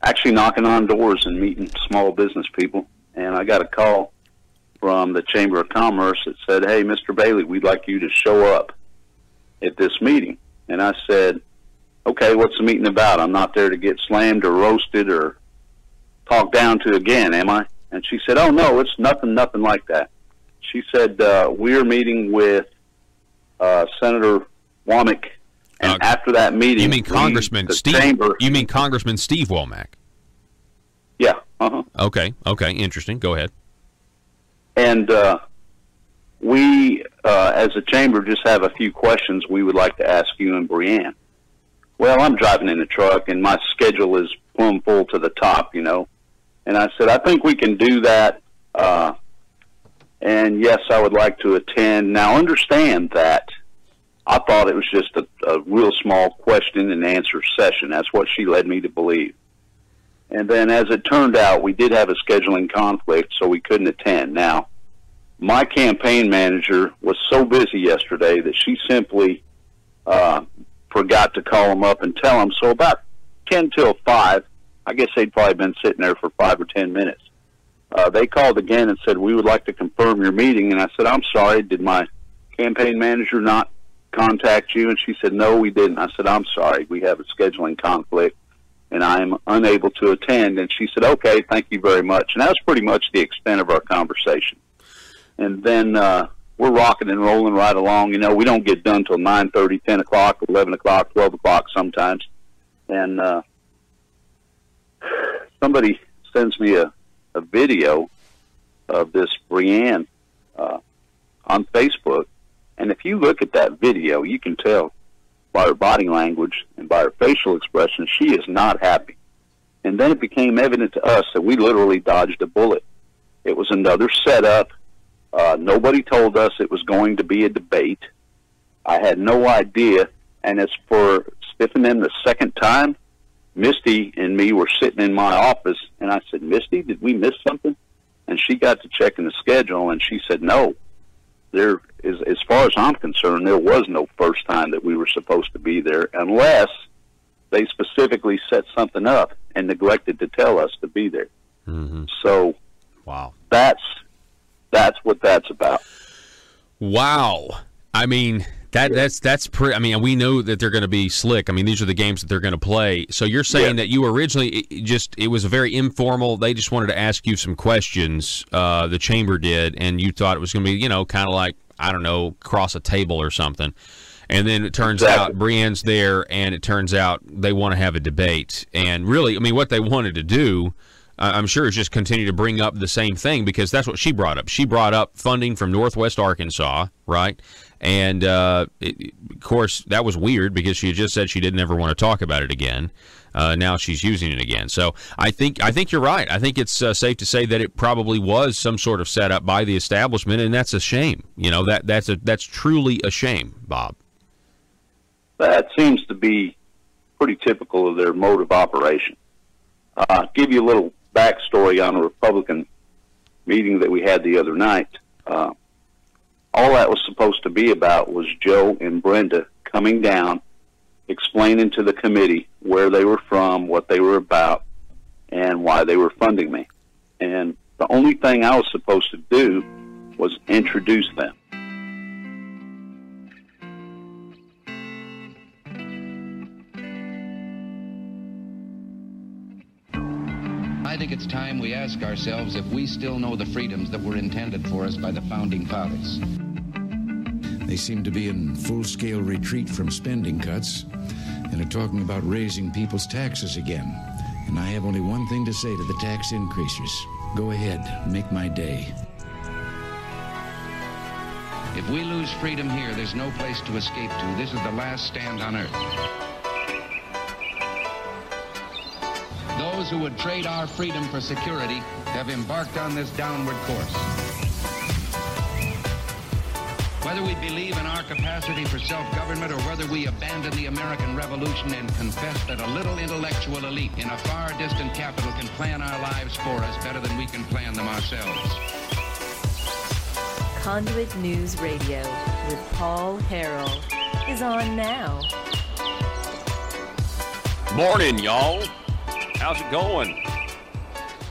actually knocking on doors and meeting small business people. And I got a call from the Chamber of Commerce that said, "Hey, Mr. Bailey, we'd like you to show up at this meeting." And I said, "Okay, what's the meeting about? I'm not there to get slammed or roasted or talked down to again, am I?" And she said, "Oh, no, it's nothing like that." She said, "We're meeting with Senator Womack, and after that meeting..." You mean Congressman Steve? Chamber, you mean Congressman Steve Womack? Yeah. Okay, interesting. Go ahead. And we, as a chamber, just have a few questions we would like to ask you and Brianne. Well, I'm driving in the truck, and my schedule is plumb full to the top, you know. And I said, "I think we can do that. And yes, I would like to attend." Now, understand that I thought it was just a real small question and answer session. That's what she led me to believe. And then, as it turned out, we did have a scheduling conflict, so we couldn't attend. Now, my campaign manager was so busy yesterday that she simply forgot to call him up and tell him. So about 10 till 5, I guess they'd probably been sitting there for 5 or 10 minutes. They called again and said, "We would like to confirm your meeting." And I said, "I'm sorry, did my campaign manager not contact you?" And she said, "No, we didn't." I said, "I'm sorry, we have a scheduling conflict, and I'm unable to attend." And she said, "Okay, thank you very much." And that was pretty much the extent of our conversation. And then we're rocking and rolling right along. You know, we don't get done till 9:30, 10 o'clock, 11 o'clock, 12 o'clock sometimes. And somebody sends me a video of this Brianne on Facebook. And if you look at that video, you can tell by her body language and by her facial expression, she is not happy. And then it became evident to us that we literally dodged a bullet. It was another setup. Nobody told us it was going to be a debate. I had no idea. And as for stiffing them the second time, Misty and me were sitting in my office, and I said, "Misty, did we miss something?" And she got to checking the schedule, and she said, "No. There is, as far as I'm concerned, there was no first time that we were supposed to be there unless they specifically set something up and neglected to tell us to be there." Mm-hmm. So, wow, that's what that's about. Wow, I mean that's pretty. I mean, we know that they're going to be slick. I mean, these are the games that they're going to play. So you're saying that you originally it was a very informal. They just wanted to ask you some questions. The chamber did, and you thought it was going to be, you know, kind of like, I don't know, cross a table or something. And then it turns out Brienne's there, and it turns out they want to have a debate. And really, I mean, what they wanted to do, I'm sure, is just continue to bring up the same thing, because that's what she brought up. She brought up funding from Northwest Arkansas, right? And, of course, that was weird because she had just said she didn't ever want to talk about it again. Now she's using it again. So I think you're right. I think it's safe to say that it probably was some sort of setup by the establishment, and that's a shame. You know, that's truly a shame, Bob. That seems to be pretty typical of their mode of operation. I'll give you a little backstory on a Republican meeting that we had the other night. All that was supposed to be about was Joe and Brenda coming down, explaining to the committee where they were from, what they were about, and why they were funding me. And the only thing I was supposed to do was introduce them. I think it's time we ask ourselves if we still know the freedoms that were intended for us by the Founding Fathers. They seem to be in full-scale retreat from spending cuts and are talking about raising people's taxes again. And I have only one thing to say to the tax increasers. Go ahead, make my day. If we lose freedom here, there's no place to escape to. This is the last stand on earth. Those who would trade our freedom for security have embarked on this downward course. Whether we believe in our capacity for self-government or whether we abandon the American Revolution and confess that a little intellectual elite in a far distant capital can plan our lives for us better than we can plan them ourselves. Conduit News Radio with Paul Harrell is on now. Morning, y'all. How's it going?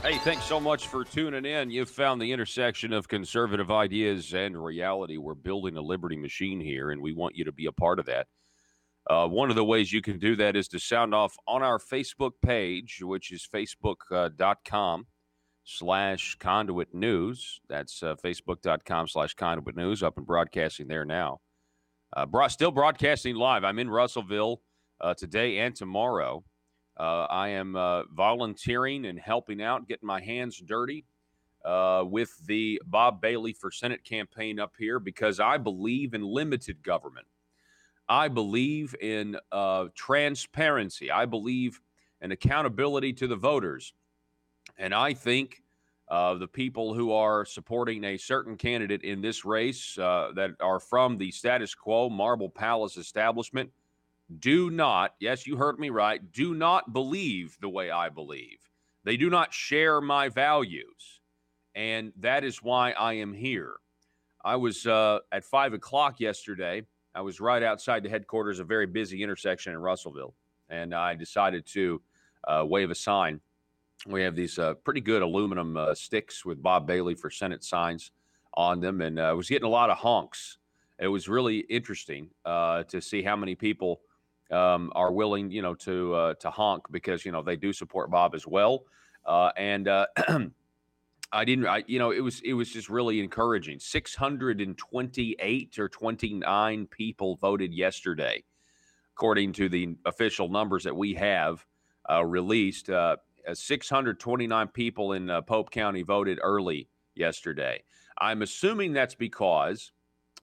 Hey, thanks so much for tuning in. You've found the intersection of conservative ideas and reality. We're building a liberty machine here, and we want you to be a part of that. One of the ways you can do that is to sound off on our Facebook page, which is facebook.com/Conduit News. That's facebook.com/Conduit News, up and broadcasting there now. Still broadcasting live. I'm in Russellville today and tomorrow. I am volunteering and helping out, getting my hands dirty with the Bob Bailey for Senate campaign up here because I believe in limited government. I believe in transparency. I believe in accountability to the voters. And I think the people who are supporting a certain candidate in this race that are from the status quo Marble Palace establishment do not, yes, you heard me right, do not believe the way I believe. They do not share my values. And that is why I am here. I was at 5 o'clock yesterday. I was right outside the headquarters, a very busy intersection in Russellville. And I decided to wave a sign. We have these pretty good aluminum sticks with Bob Bailey for Senate signs on them. And I was getting a lot of honks. It was really interesting to see how many people are willing, to honk because, they do support Bob as well. It was just really encouraging. 628 or 29 people voted yesterday, according to the official numbers that we have released. 629 people in Pope County voted early yesterday. I'm assuming that's because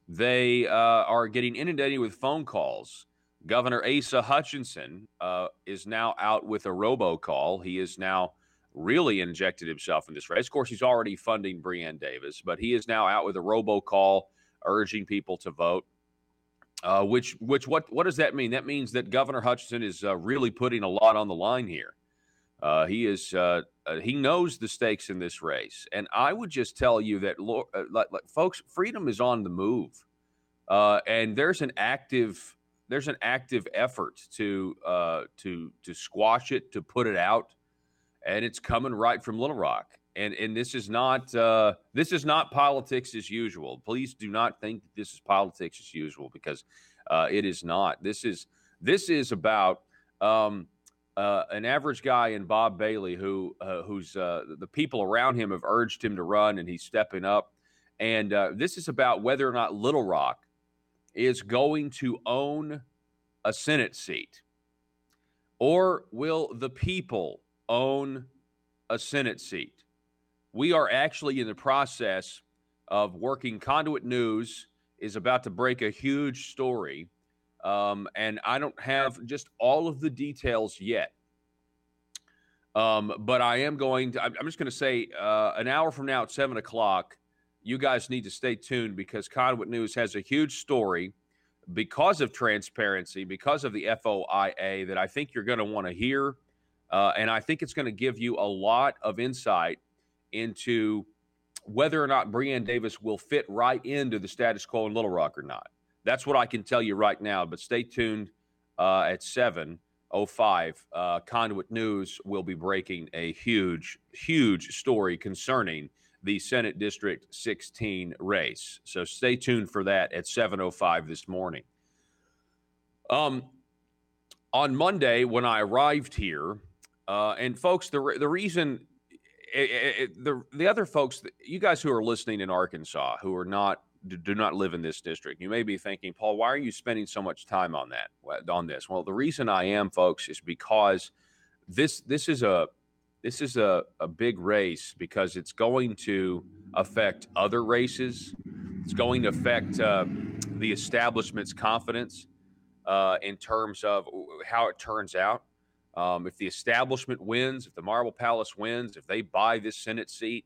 they are getting inundated with phone calls. Governor Asa Hutchinson is now out with a robocall. He is now really injected himself in this race. Of course, he's already funding Breanne Davis, but he is now out with a robocall urging people to vote. What does that mean? That means that Governor Hutchinson is really putting a lot on the line here. He knows the stakes in this race, and I would just tell you that, folks, freedom is on the move, and there's an active effort to squash it, to put it out, and it's coming right from Little Rock. And this is not politics as usual. Please do not think that this is politics as usual, because it is not. This is about an average guy in Bob Bailey who's the people around him have urged him to run, and he's stepping up. And this is about whether or not Little Rock is going to own a Senate seat, or will the people own a Senate seat? We are actually in the process of working. Conduit News is about to break a huge story, and I don't have just all of the details yet. But I am going to, I'm just going to say an hour from now at 7 o'clock, you guys need to stay tuned, because Conduit News has a huge story because of transparency, because of the FOIA, that I think you're going to want to hear. And I think it's going to give you a lot of insight into whether or not Breanne Davis will fit right into the status quo in Little Rock or not. That's what I can tell you right now, but stay tuned at 7:05. Conduit News will be breaking a huge, huge story concerning the Senate District 16 race. So stay tuned for that at 7:05 this morning. On Monday, when I arrived here, and folks, the reason, the other folks, you guys who are listening in Arkansas, who are do not live in this district, you may be thinking, Paul, why are you spending so much time on this? Well, the reason I am, folks, is because this is a big race, because it's going to affect other races. It's going to affect the establishment's confidence in terms of how it turns out. If the establishment wins, if the Marble Palace wins, if they buy this Senate seat,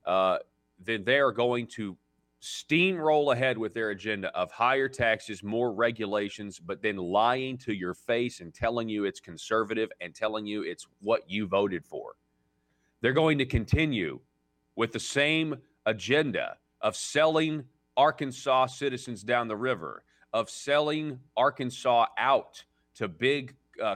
then they are going to steamroll ahead with their agenda of higher taxes, more regulations, but then lying to your face and telling you it's conservative and telling you it's what you voted for. They're going to continue with the same agenda of selling Arkansas citizens down the river, of selling Arkansas out to big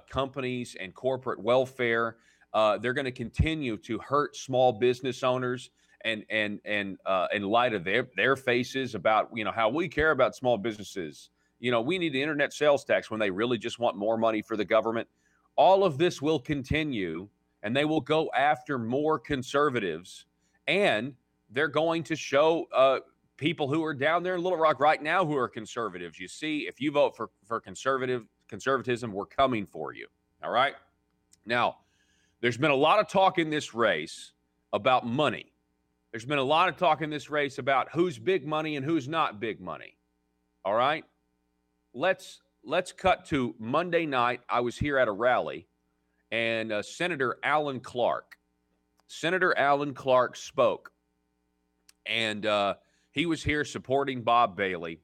companies and corporate welfare, They're going to continue to hurt small business owners and in light of their faces about, how we care about small businesses. We need the internet sales tax when they really just want more money for the government. All of this will continue, and they will go after more conservatives, and they're going to show people who are down there in Little Rock right now who are conservatives. You see, if you vote for conservatism, we're coming for you. All right? Now, there's been a lot of talk in this race about money. There's been a lot of talk in this race about who's big money and who's not big money. All right? Let's cut to Monday night. I was here at a rally, and Senator Alan Clark spoke, and he was here supporting Bob Bailey.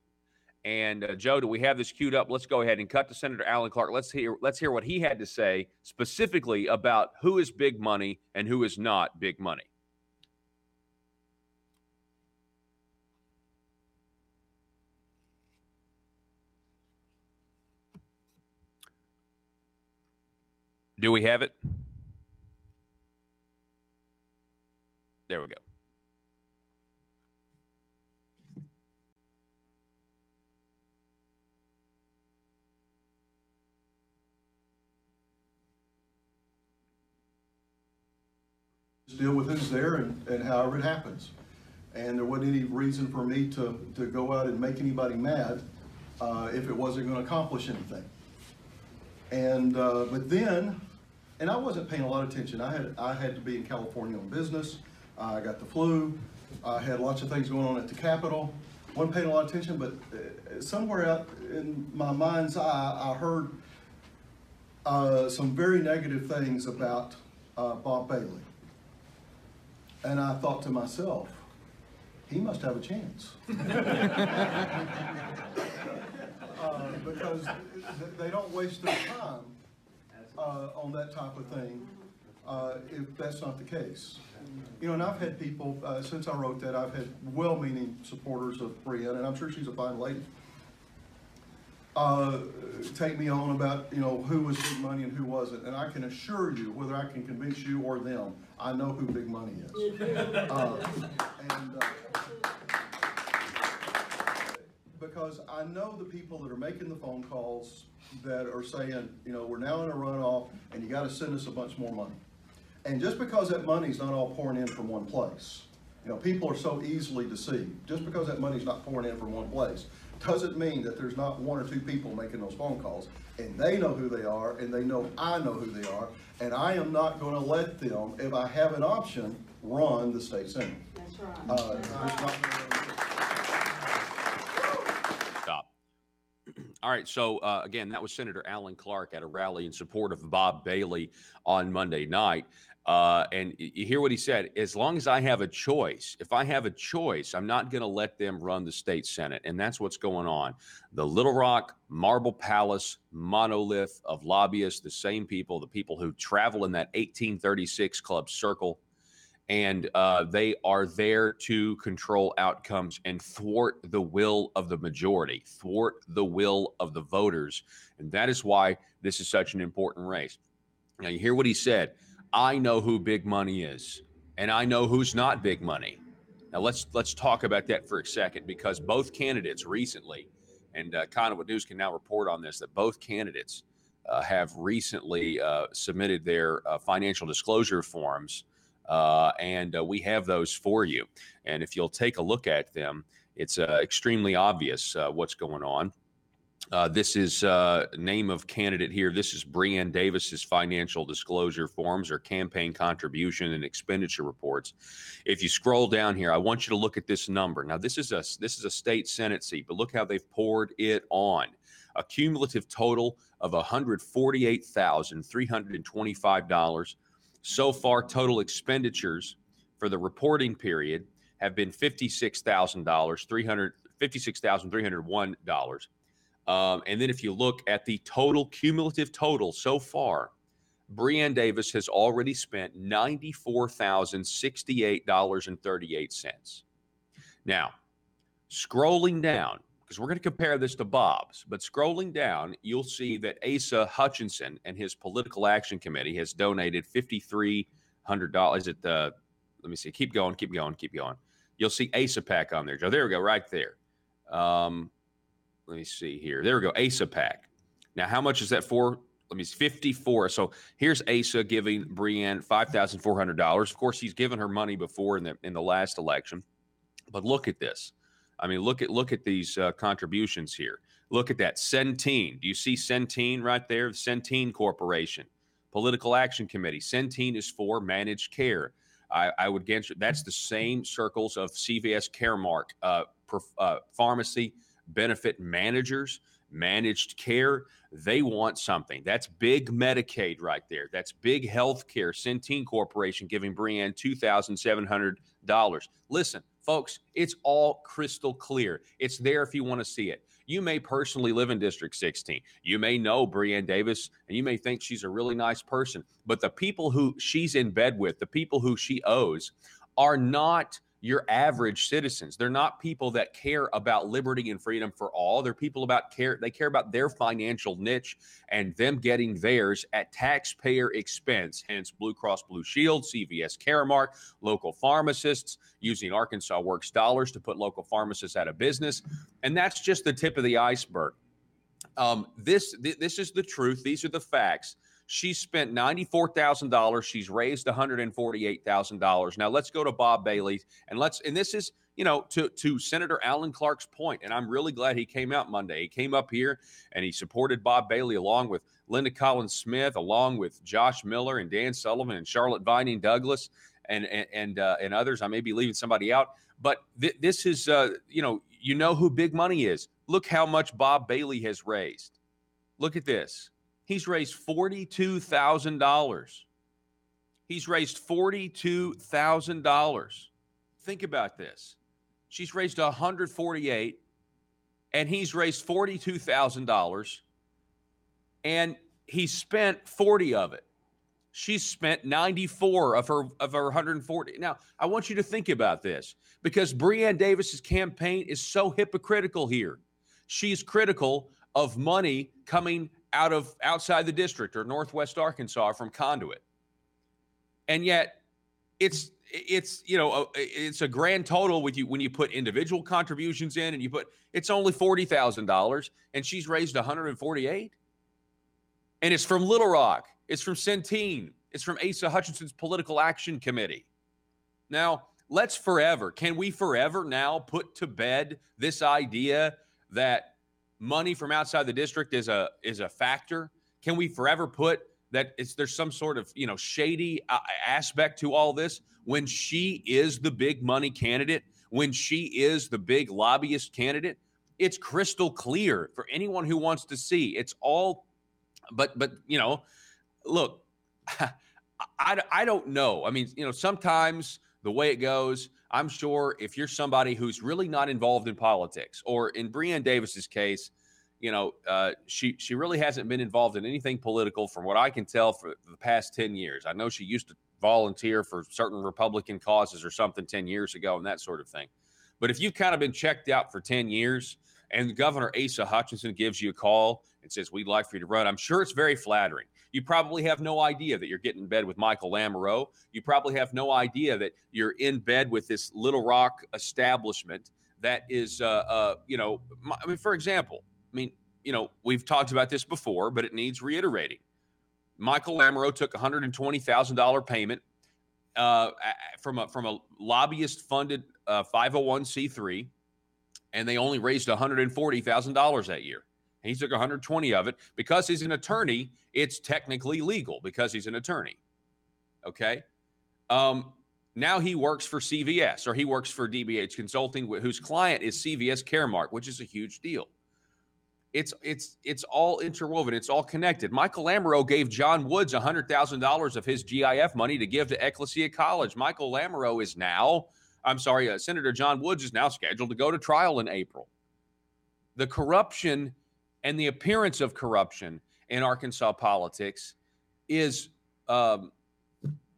And Joe, do we have this queued up? Let's go ahead and cut to Senator Alan Clark. Let's hear what he had to say specifically about who is big money and who is not big money. Do we have it? There we go. Deal with who's there and however it happens. And there wasn't any reason for me to go out and make anybody mad if it wasn't going to accomplish anything. And but then, and I wasn't paying a lot of attention. I had to be in California on business. I got the flu. I had lots of things going on at the Capitol. Wasn't paying a lot of attention, but somewhere out in my mind's eye, I heard some very negative things about Bob Bailey. And I thought to myself, he must have a chance. Because they don't waste their time on that type of thing if that's not the case. And I've had people, since I wrote that, I've had well-meaning supporters of Brienne, and I'm sure she's a fine lady, take me on about, who was big money and who wasn't. And I can assure you, whether I can convince you or them, I know who big money is. Because I know the people that are making the phone calls that are saying, we're now in a runoff and you got to send us a bunch more money. And just because that money's not all pouring in from one place, people are so easily deceived. Just because that money's not pouring in from one place doesn't mean that there's not one or two people making those phone calls, and they know who they are, and they know I know who they are, and I am not going to let them, if I have an option, run the state senate. That's right. Stop. All right, so again, that was Senator Alan Clark at a rally in support of Bob Bailey on Monday night. And you hear what he said. As long as I have a choice, if I have a choice, I'm not going to let them run the state senate. And that's what's going on. The Little Rock Marble Palace monolith of lobbyists, the same people, the people who travel in that 1836 club circle. And they are there to control outcomes and thwart the will of the majority, thwart the will of the voters. And that is why this is such an important race. Now, you hear what he said. I know who big money is, and I know who's not big money. Now, let's talk about that for a second, because both candidates recently, and Conduit News can now report on this, that both candidates have recently submitted their financial disclosure forms, and we have those for you. And if you'll take a look at them, it's extremely obvious what's going on. This is name of candidate here. This is Brienne Davis's financial disclosure forms or campaign contribution and expenditure reports. If you scroll down here, I want you to look at this number. Now, this is a state Senate seat, but look how they've poured it on. A cumulative total of $148,325. So far, total expenditures for the reporting period have been $56,301. And then if you look at the total cumulative total so far, Brienne Davis has already spent $94,068.38. Now, scrolling down, because we're going to compare this to Bob's. But scrolling down, you'll see that Asa Hutchinson and his Political Action Committee has donated $5,300. Let me see. Keep going. You'll see Asa Pack on there, Joe. There we go, right there. Let me see here. There we go, Asa Pack. Now, how much is that for? Let me see, 54. So here's Asa giving Breanne $5,400. Of course, he's given her money before in the last election. But look at this. I mean, look at these contributions here. Look at that. Centene. Do you see Centene right there? The Centene Corporation. Political Action Committee. Centene is for managed care. I would guess that's the same circles of CVS Caremark, pharmacy benefit managers, managed care. They want something. That's big Medicaid right there. That's big health care. Centene Corporation giving Breanne $2,700. Listen, folks, it's all crystal clear. It's there if you want to see it. You may personally live in District 16. You may know Breanne Davis, and you may think she's a really nice person. But the people who she's in bed with, the people who she owes, are not your average citizens. They're not people that care about liberty and freedom for all. They're people they care about their financial niche and them getting theirs at taxpayer expense. Hence Blue Cross Blue Shield, CVS Caremark, local pharmacists using Arkansas Works dollars to put local pharmacists out of business. And that's just the tip of the iceberg. This is the truth. These are the facts. She spent $94,000. She's raised $148,000. Now let's go to Bob Bailey, and this is, to Senator Alan Clark's point, and I'm really glad he came out Monday. He came up here and he supported Bob Bailey along with Linda Collins Smith, along with Josh Miller and Dan Sullivan and Charlotte Vining Douglas and others. I may be leaving somebody out, but this is you know who big money is. Look how much Bob Bailey has raised. Look at this. He's raised $42,000. He's raised $42,000. Think about this. She's raised $148,000, and he's raised $42,000, and he spent $40,000 of it. She spent $94,000 of her $140,000. Now, I want you to think about this, because Breanne Davis's campaign is so hypocritical here. She's critical of money coming outside the district or Northwest Arkansas from Conduit. And yet it's a grand total when you put individual contributions in, and it's only $40,000, and she's raised $148,000. And it's from Little Rock. It's from Centene. It's from Asa Hutchinson's Political Action Committee. Now, can we forever now put to bed this idea that money from outside the district is a factor? Can we forever put that there's some sort of shady aspect to all this, when she is the big money candidate, when she is the big lobbyist candidate? It's crystal clear for anyone who wants to see. It's all, but look, I don't know. I mean, sometimes the way it goes, I'm sure if you're somebody who's really not involved in politics, or in Breanne Davis's case, she really hasn't been involved in anything political from what I can tell for the past 10 years. I know she used to volunteer for certain Republican causes or something 10 years ago and that sort of thing. But if you've kind of been checked out for 10 years and Governor Asa Hutchinson gives you a call and says, we'd like for you to run, I'm sure it's very flattering. You probably have no idea that you're getting in bed with Michael Lamoureux. You probably have no idea that you're in bed with this Little Rock establishment that is, for example, we've talked about this before, but it needs reiterating. Michael Lamoureux took $120,000 payment from a lobbyist-funded 501c3, and they only raised $140,000 that year. And he took $120,000 of it. Because he's an attorney, it's technically legal because he's an attorney. Okay? Now he works for CVS, or he works for DBH Consulting, whose client is CVS Caremark, which is a huge deal. It's all interwoven. It's all connected. Michael Lamoureux gave John Woods $100,000 of his GIF money to give to Ecclesia College. Senator John Woods is now scheduled to go to trial in April. The corruption and the appearance of corruption in Arkansas politics is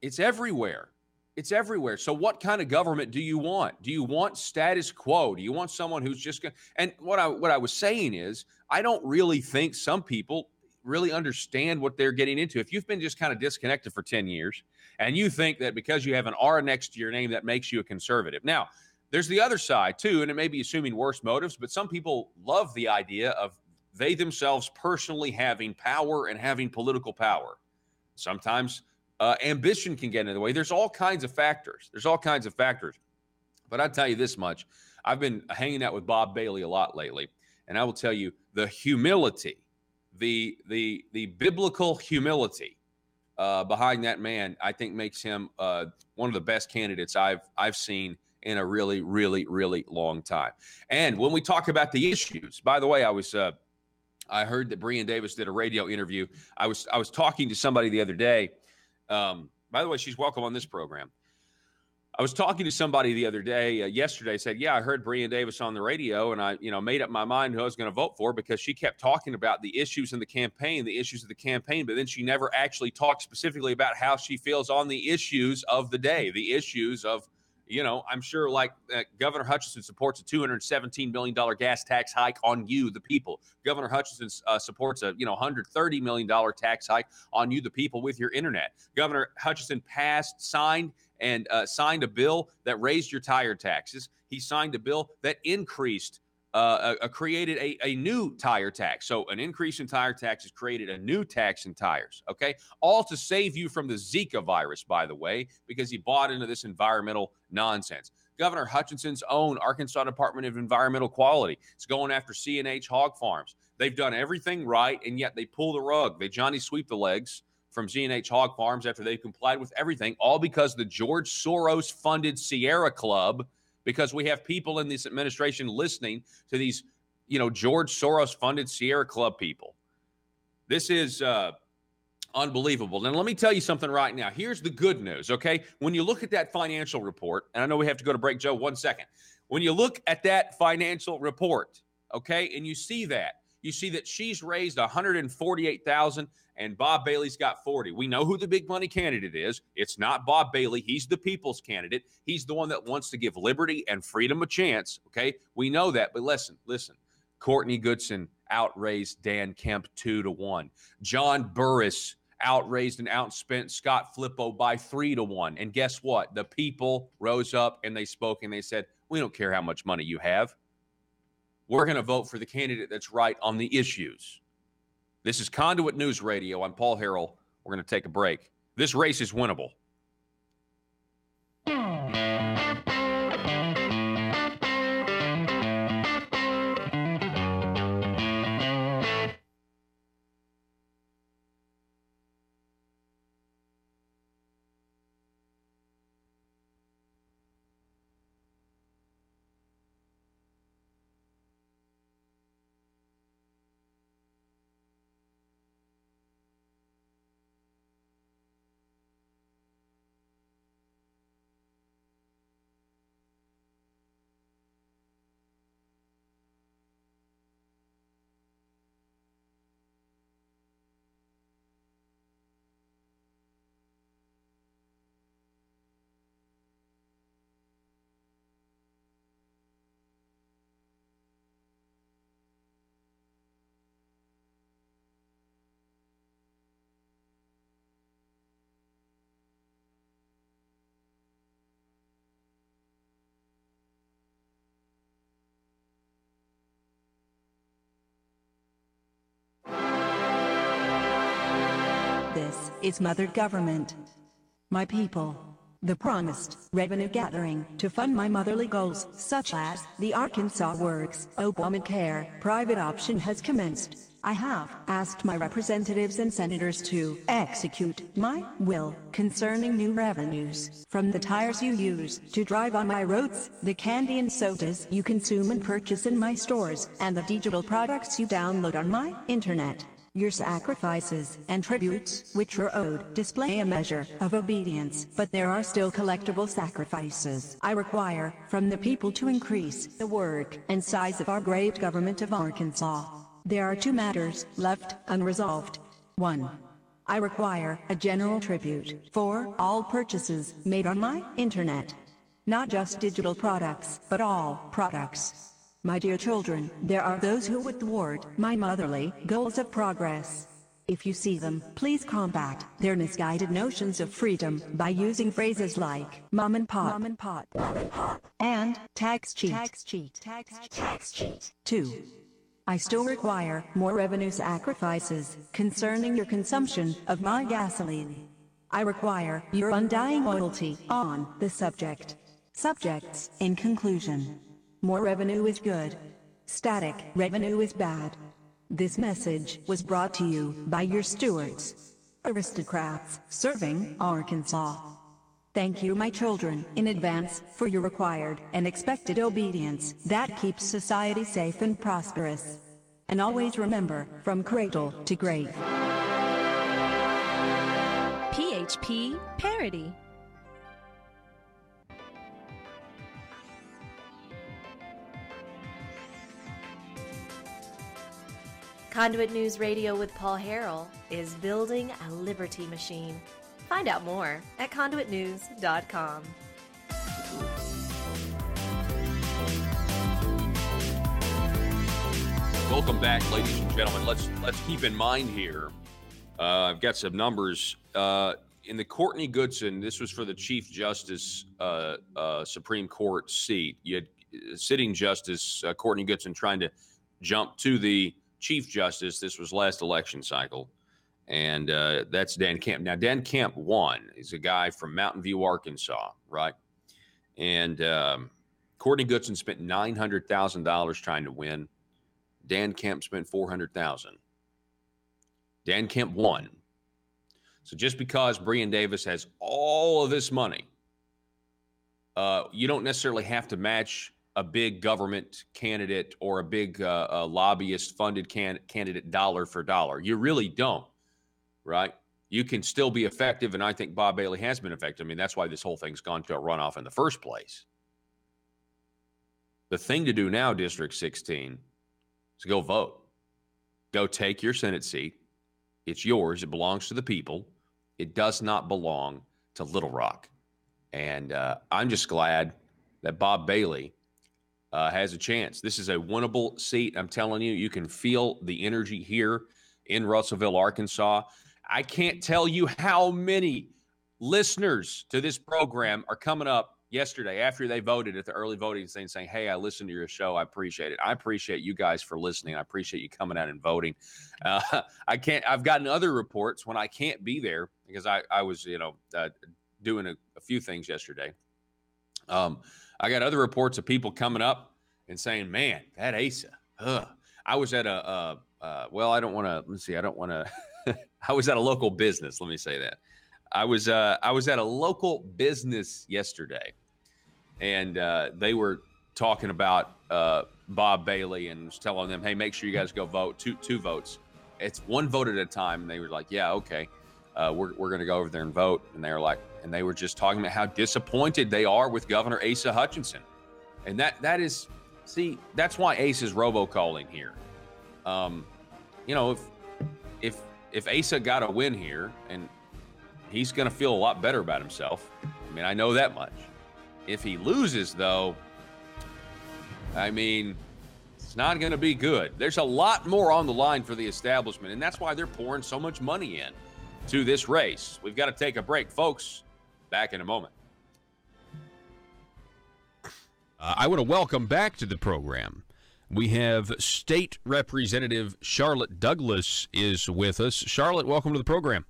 it's everywhere. It's everywhere. So what kind of government do you want? Do you want status quo? Do you want someone who's just going to, and what I was saying is, I don't really think some people really understand what they're getting into. If you've been just kind of disconnected for 10 years and you think that because you have an R next to your name, that makes you a conservative. Now, there's the other side too, and it may be assuming worse motives, but some people love the idea of they themselves personally having power and having political power. Sometimes ambition can get in the way. There's all kinds of factors. But I'll tell you this much. I've been hanging out with Bob Bailey a lot lately, and I will tell you the humility, the biblical humility behind that man, I think makes him one of the best candidates I've seen in a really, really, really long time. And when we talk about the issues, by the way, I heard that Breann Davis did a radio interview. I was talking to somebody the other day. By the way, she's welcome on this program. I was talking to somebody the other day, yesterday, said, yeah, I heard Breann Davis on the radio, and I, made up my mind who I was going to vote for because she kept talking about the issues of the campaign, but then she never actually talked specifically about how she feels on the issues of the day, the issues of, I'm sure like Governor Hutchinson supports a $217 million gas tax hike on you, the people. Governor Hutchinson supports a, $130 million tax hike on you, the people, with your internet. Governor Hutchinson signed a bill that raised your tire taxes. He signed a bill that increased, created a new tire tax. So an increase in tire taxes created a new tax in tires, okay? All to save you from the Zika virus, by the way, because he bought into this environmental nonsense. Governor Hutchinson's own Arkansas Department of Environmental Quality is going after C&H hog farms. They've done everything right, and yet they pull the rug. They Johnny sweep the legs from C&H hog farms after they complied with everything, all because the George Soros-funded Sierra Club, because we have people in this administration listening to these, George Soros-funded Sierra Club people. This is unbelievable. And let me tell you something right now. Here's the good news, okay? When you look at that financial report, and I know we have to go to break, Joe, 1 second. When you look at that financial report, okay, and you see that she's raised $148,000 and Bob Bailey's got 40. We know who the big money candidate is. It's not Bob Bailey. He's the people's candidate. He's the one that wants to give liberty and freedom a chance, okay? We know that, but listen. Courtney Goodson outraised Dan Kemp 2-1. John Burris outraised and outspent Scott Flippo by 3-1. And guess what? The people rose up and they spoke and they said, we don't care how much money you have. We're going to vote for the candidate that's right on the issues. This is Conduit News Radio. I'm Paul Harrell. We're going to take a break. This race is winnable. This is Mother Government. My people. The promised revenue gathering to fund my motherly goals, such as the Arkansas Works, Obamacare, private option has commenced. I have asked my representatives and senators to execute my will concerning new revenues from the tires you use to drive on my roads, the candy and sodas you consume and purchase in my stores, and the digital products you download on my internet. Your sacrifices and tributes, which are owed, display a measure of obedience, but there are still collectible sacrifices I require from the people to increase the work and size of our great government of Arkansas. There are two matters left unresolved. 1. I require a general tribute for all purchases made on my internet. Not just digital products, but all products. My dear children, there are those who would thwart my motherly goals of progress. If you see them, please combat their misguided notions of freedom by using phrases like mom and pop, and tax cheat. 2. I still require more revenue sacrifices concerning your consumption of my gasoline. I require your undying loyalty on the subject. Subjects, in conclusion. More revenue is good. Static revenue is bad. This message was brought to you by your stewards, aristocrats serving Arkansas. Thank you, my children, in advance for your required and expected obedience that keeps society safe and prosperous. And always remember, from cradle to grave. PHP Parody. Conduit News Radio with Paul Harrell is building a liberty machine. Find out more at conduitnews.com. Welcome back, ladies and gentlemen. Let's keep in mind here. I've got some numbers in the Courtney Goodson. This was for the Chief Justice Supreme Court seat. You had sitting Justice Courtney Goodson trying to jump to the Chief Justice. This was last election cycle, and that's Dan Kemp. Now, Dan Kemp won. He's a guy from Mountain View, Arkansas, right? And Courtney Goodson spent $900,000 trying to win. Dan Kemp spent $400,000. Dan Kemp won. So just because Breon Davis has all of this money, you don't necessarily have to match a big government candidate or a big lobbyist-funded candidate dollar for dollar. You really don't, right? You can still be effective, and I think Bob Bailey has been effective. I mean, that's why this whole thing's gone to a runoff in the first place. The thing to do now, District 16, is go vote. Go take your Senate seat. It's yours. It belongs to the people. It does not belong to Little Rock. And I'm just glad that Bob Bailey has a chance. This is a winnable seat. I'm telling you, you can feel the energy here in Russellville, Arkansas. I can't tell you how many listeners to this program are coming up yesterday after they voted at the early voting thing saying, hey, I listened to your show. I appreciate it. I appreciate you guys for listening. I appreciate you coming out and voting. I've gotten other reports when I can't be there because I was, doing a few things yesterday. I got other reports of people coming up and saying, man, that Asa, I was at I was at a local business. Let me say that. I was at a local business yesterday, and they were talking about Bob Bailey and was telling them, hey, make sure you guys go vote. Two votes. It's one vote at a time. And they were like, yeah, okay. We're going to go over there and vote. And they were just talking about how disappointed they are with Governor Asa Hutchinson. And that's why Asa is robocalling here. If Asa got a win here, and he's going to feel a lot better about himself. I mean, I know that much. If he loses, though, I mean, it's not going to be good. There's a lot more on the line for the establishment, and that's why they're pouring so much money in to this race. We've got to take a break, folks. Back in a moment. I want to welcome back to the program. We have State Representative Charlotte Douglas is with us. Charlotte, welcome to the program.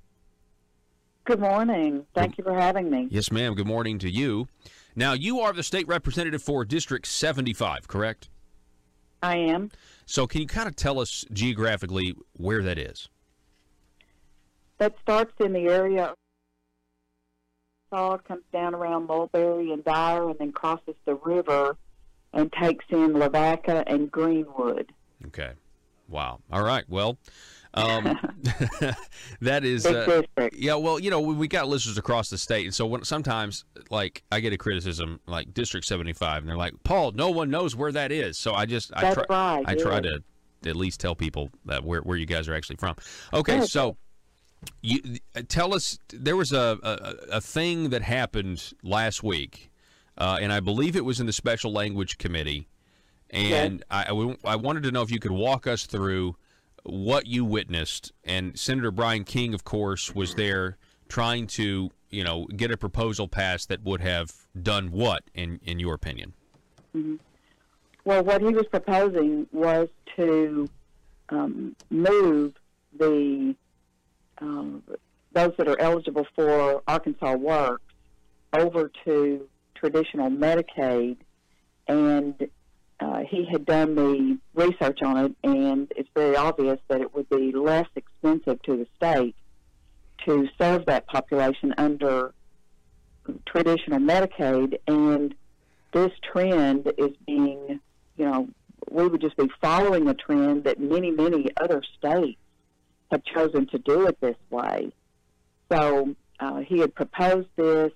Good morning. Thank you for having me. Yes, ma'am. Good morning to you. Now, you are the state representative for District 75, correct? I am. So can you kind of tell us geographically where that is? That starts in the area comes down around Mulberry and Dyer and then crosses the river and takes in Lavaca and Greenwood. Okay. Wow. All right. Well, that is, yeah, well, we got listeners across the state. And so sometimes, like, I get a criticism, like District 75, and they're like, Paul, no one knows where that is. So I try to at least tell people that where you guys are actually from. Okay. So You tell us. There was a thing that happened last week, and I believe it was in the Special Language Committee. And I wanted to know if you could walk us through what you witnessed. And Senator Brian King, of course, was there trying to, get a proposal passed that would have done what, in your opinion? Mm-hmm. Well, what he was proposing was to move the those that are eligible for Arkansas Works over to traditional Medicaid, and he had done the research on it, and it's very obvious that it would be less expensive to the state to serve that population under traditional Medicaid, and this trend is being, we would just be following a trend that many, many other states have chosen to do it this way. So he had proposed this.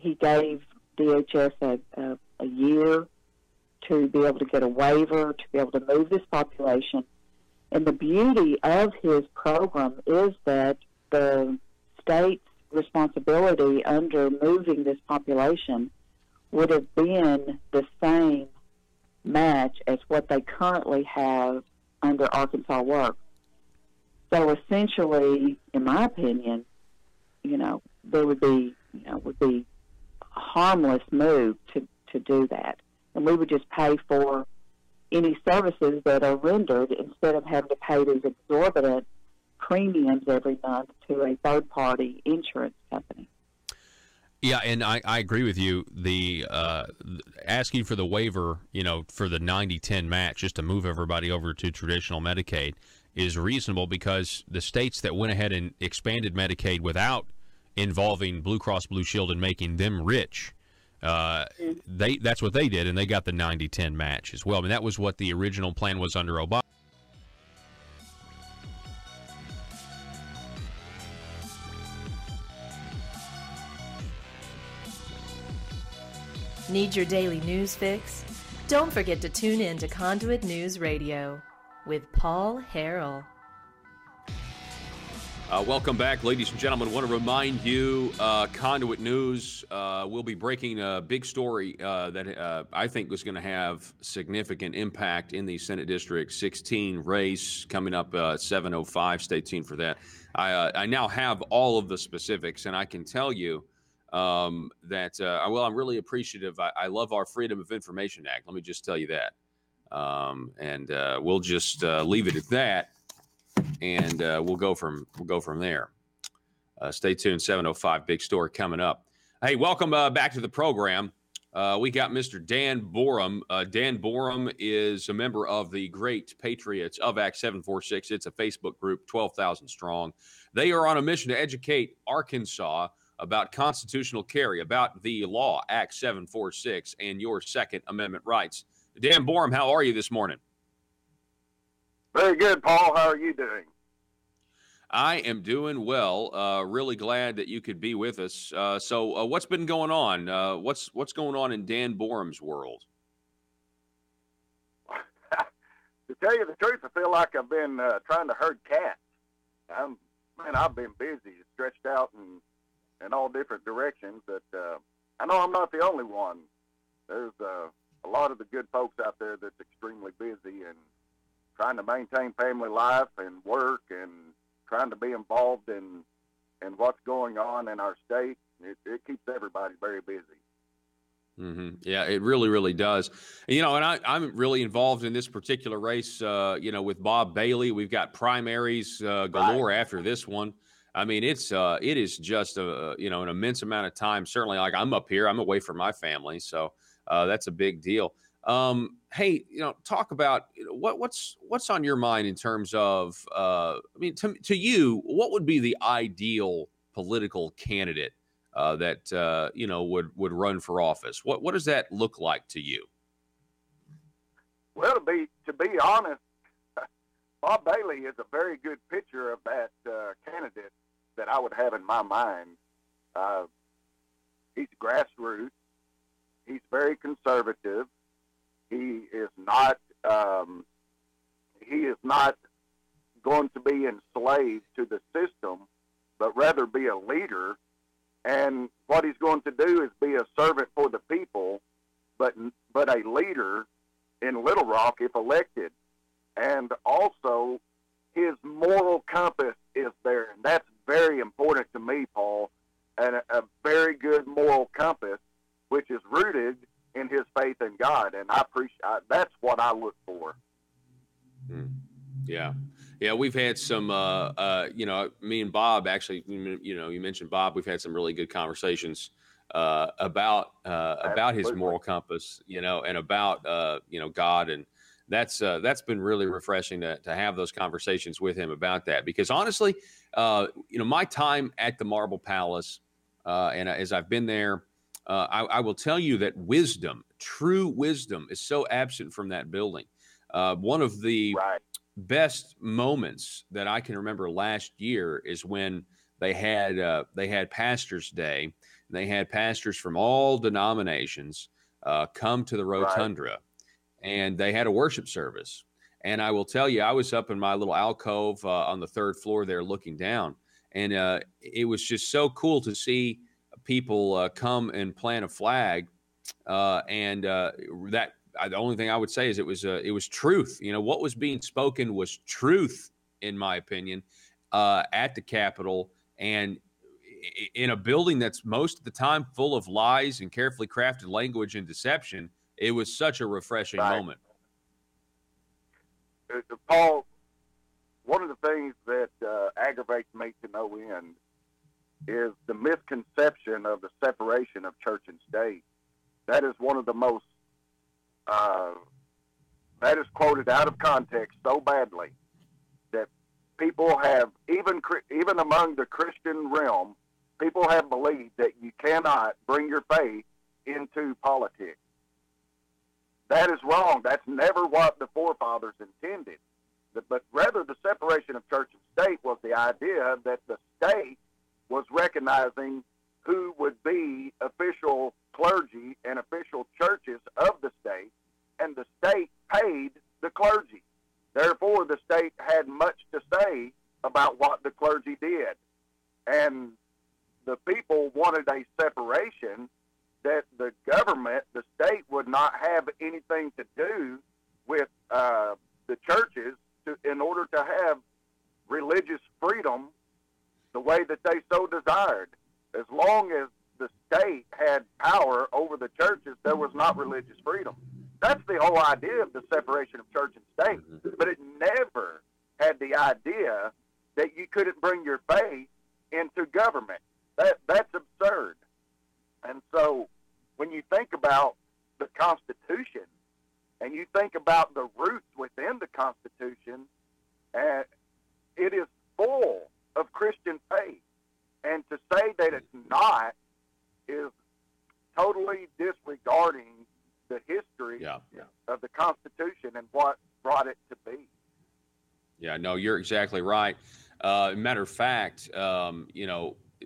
He gave DHS a year to be able to get a waiver, to be able to move this population. And the beauty of his program is that the state's responsibility under moving this population would have been the same match as what they currently have under Arkansas Works. So essentially, in my opinion, there would be a harmless move to do that. And we would just pay for any services that are rendered instead of having to pay these exorbitant premiums every month to a third-party insurance company. Yeah, and I agree with you. The asking for the waiver, for the 90-10 match, just to move everybody over to traditional Medicaid, is reasonable because the states that went ahead and expanded Medicaid without involving Blue Cross Blue Shield and making them rich, that's what they did, and they got the 90-10 match as well. I mean, that was what the original plan was under Obama. Need your daily news fix? Don't forget to tune in to Conduit News Radio with Paul Harrell. Welcome back, ladies and gentlemen. I want to remind you, Conduit News will be breaking a big story that I think was going to have significant impact in the Senate District 16 race coming up 7:05. Stay tuned for that. I now have all of the specifics, and I can tell you that, I'm really appreciative. I love our Freedom of Information Act. Let me just tell you that. And we'll just leave it at that. And we'll go from there. Stay tuned. 7:05, big story coming up. Hey, welcome back to the program. We got Mr. Dan Borum. Dan Borum is a member of the Great Patriots of Act 746. It's a Facebook group, 12,000 strong. They are on a mission to educate Arkansas about constitutional carry, about the law, Act 746, and your Second Amendment rights. Dan Borum, how are you this morning? Very good, Paul. How are you doing? I am doing well. Really glad that you could be with us. So what's been going on? What's going on in Dan Borum's world? To tell you the truth, I feel like I've been trying to herd cats. I've been busy, stretched out in all different directions. But I know I'm not the only one. There's a lot of the good folks out there that's extremely busy and trying to maintain family life and work and trying to be involved in what's going on in our state. It keeps everybody very busy. Mm-hmm. Yeah, it really, really does. And I'm really involved in this particular race, with Bob Bailey. We've got primaries galore after this one. I mean, it is just an immense amount of time. Certainly, like I'm up here, I'm away from my family. So that's a big deal. Hey, talk about what's on your mind in terms of, to you, what would be the ideal political candidate that would run for office? What does that look like to you? Well, to be honest, Bob Bailey is a very good picture of that candidate that I would have in my mind. He's grassroots. He's very conservative. He is not going to be enslaved to the system, but rather be a leader. And what he's going to do is be a servant for the people, but a leader in Little Rock if elected. And also, his moral compass is there, and that's very important to me, Paul, and a very good moral compass, which is rooted in his faith in God, and I appreciate that's what I look for. Yeah, we've had some, me and Bob actually, you mentioned Bob. We've had some really good conversations about his moral compass, and about God, and that's been really refreshing to have those conversations with him about that. Because honestly, my time at the Marble Palace, and as I've been there, I will tell you that true wisdom, is so absent from that building. One of the best moments that I can remember last year is when they had Pastors Day. And they had pastors from all denominations come to the Rotunda, and they had a worship service. And I will tell you, I was up in my little alcove on the third floor there looking down, and it was just so cool to see people come and plant a flag, the only thing I would say is it was truth. What was being spoken was truth, in my opinion, at the Capitol, and in a building that's most of the time full of lies and carefully crafted language and deception. It was such a refreshing moment. Paul, one of the things that aggravates me to no end is the misconception of the separation of church and state. That is one of the most that is quoted out of context so badly that people have, even among the Christian realm, people have believed that you cannot bring your faith into politics. That is wrong. That's never what the forefathers intended. But rather, the separation of church and state was the idea that the state was recognizing who would be official clergy and official churches of the state, and the state paid the clergy. Therefore, the state had much to say about what the clergy did. And the people wanted a separation, that the government, the state, would not have anything to do with the churches in order to have religious freedom the way that they so desired. As long as the state had power over the churches, there was not religious freedom. That's the whole idea of the separation of church and state. But it never had the idea that you couldn't bring your faith into government. That's absurd. And so when you think about the Constitution and you think about the roots within the Constitution, it is full of Christian faith. And to say that it's not is totally disregarding the history of the Constitution and what brought it to be. Yeah, no, you're exactly right. Matter of fact,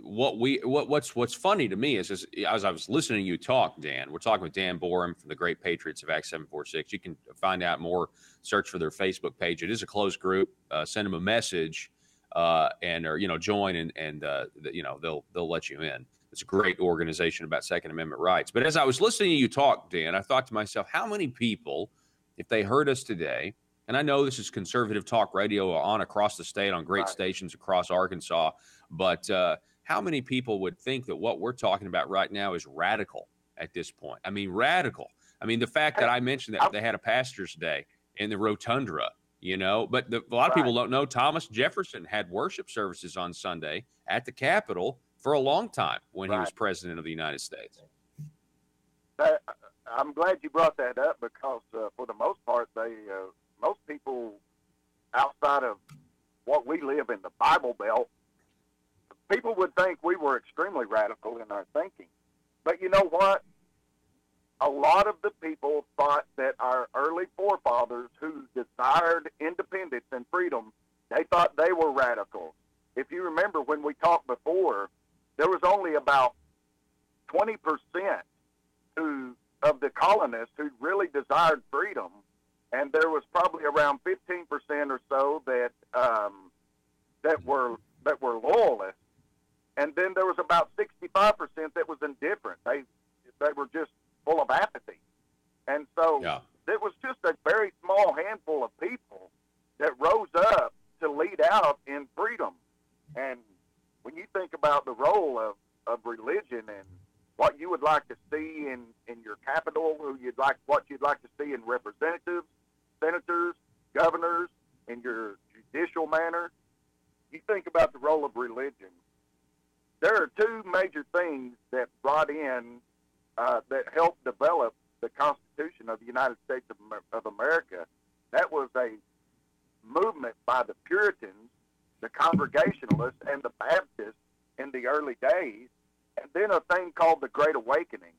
what's funny to me is as I was listening to you talk, Dan, we're talking with Dan Borum from the Great Patriots of Act 746. You can find out more, search for their Facebook page. It is a closed group. Send them a message or join and they'll let you in. It's a great organization about Second Amendment rights. But as I was listening to you talk, Dan, I thought to myself, how many people, if they heard us today, and I know this is conservative talk radio on across the state on great stations across Arkansas, but how many people would think that what we're talking about right now is radical at this point? I mean, radical. I mean, the fact that I mentioned that they had a Pastors Day in the Rotunda, but a lot of people don't know Thomas Jefferson had worship services on Sunday at the Capitol for a long time when he was president of the United States. I'm glad you brought that up because for the most part, most people outside of what we live in the Bible Belt, people would think we were extremely radical in our thinking. But you know what? A lot of the people thought that our early forefathers who desired independence and freedom, they thought they were radical. If you remember when we talked before, there was only about 20% of the colonists who really desired freedom, and there was probably around 15% or so that were loyalists, and then there was about 65% that was indifferent. They were just full of apathy, and so it was just a very small handful of people that rose up to lead out in freedom. And when you think about the role of religion and what you would like to see in your capital, what you'd like to see in representatives, senators, governors, in your judicial manner, you think about the role of religion. There are two major things that brought in, that helped develop the Constitution of the United States of America. That was a movement by the Puritans, the Congregationalists, and the Baptists in the early days, and then a thing called the Great Awakening.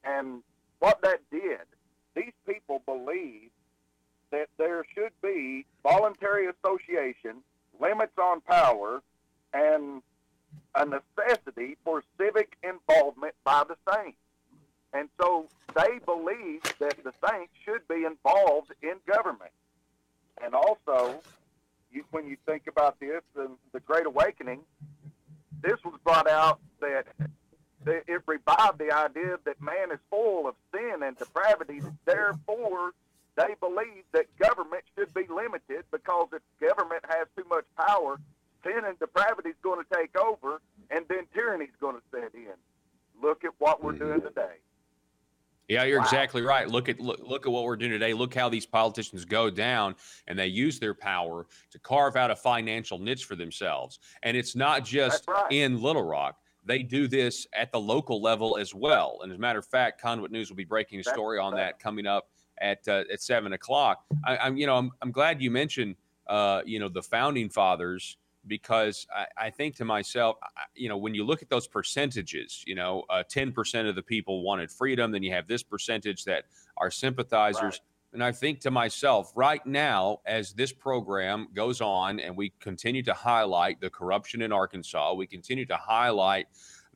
And what that did, these people believed that there should be voluntary association, limits on power, and a necessity for civic involvement by the saints. And so they believed that the saints should be involved in government. And also, when you think about this, the Great Awakening, this was brought out that it revived the idea that man is full of sin and depravity. Therefore, they believe that government should be limited, because if government has too much power, sin and depravity is going to take over, and then tyranny is going to set in. Look at what we're doing today. Yeah, you're exactly right. Look at what we're doing today. Look how these politicians go down, and they use their power to carve out a financial niche for themselves. And it's not just in Little Rock. They do this at the local level as well. And as a matter of fact, Conduit News will be breaking a story on that coming up at 7 o'clock. I'm glad you mentioned the founding fathers, because I think to myself, when you look at those percentages, 10% of the people wanted freedom, then you have this percentage that are sympathizers. Right. And I think to myself, right now, as this program goes on and we continue to highlight the corruption in Arkansas, we continue to highlight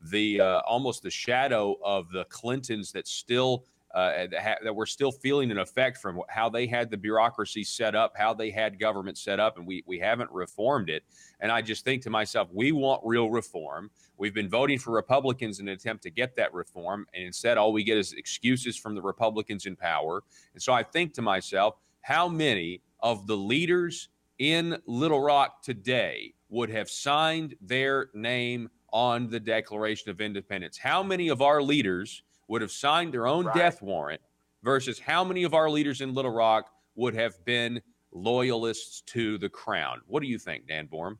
the almost the shadow of the Clintons that still that we're still feeling an effect from how they had the bureaucracy set up, how they had government set up, and we haven't reformed it. And I just think to myself, we want real reform. We've been voting for Republicans in an attempt to get that reform, and instead all we get is excuses from the Republicans in power. And so I think to myself, how many of the leaders in Little Rock today would have signed their name on the Declaration of Independence? How many of our leaders would have signed their own death warrant versus how many of our leaders in Little Rock would have been loyalists to the crown? What do you think, Dan Borm?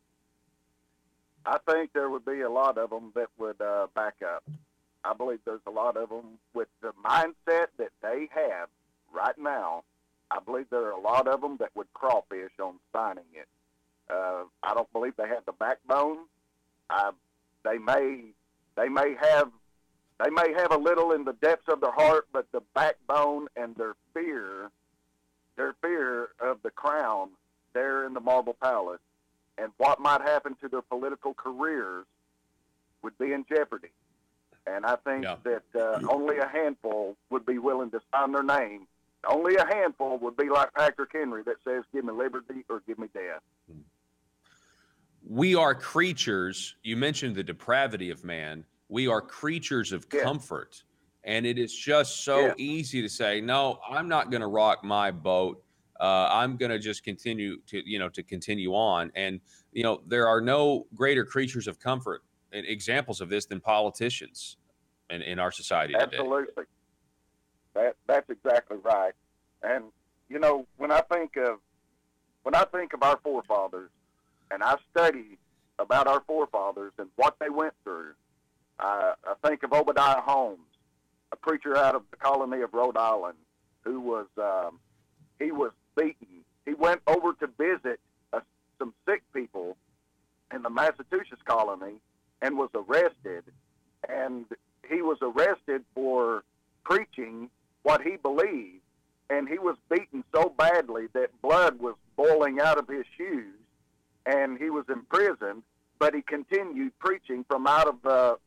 I think there would be a lot of them that would back up. I believe there's a lot of them with the mindset that they have right now. I believe there are a lot of them that would crawfish on signing it. I don't believe they have the backbone. They may have a little in the depths of their heart, but the backbone and their fear of the crown there in the Marble Palace and what might happen to their political careers would be in jeopardy. And I think that only a handful would be willing to sign their name. Only a handful would be like Patrick Henry that says, give me liberty or give me death. We are creatures. You mentioned the depravity of man. We are creatures of comfort. And it is just so easy to say, no, I'm not going to rock my boat. I'm going to just continue to continue on. And, there are no greater creatures of comfort and examples of this than politicians in our society today. Absolutely. That's exactly right. And, when I think of our forefathers, and I study about our forefathers and what they went through, I think of Obadiah Holmes, a preacher out of the colony of Rhode Island, who was he was beaten. He went over to visit some sick people in the Massachusetts colony and was arrested. And he was arrested for preaching what he believed, and he was beaten so badly that blood was boiling out of his shoes, and he was imprisoned. But he continued preaching from out of the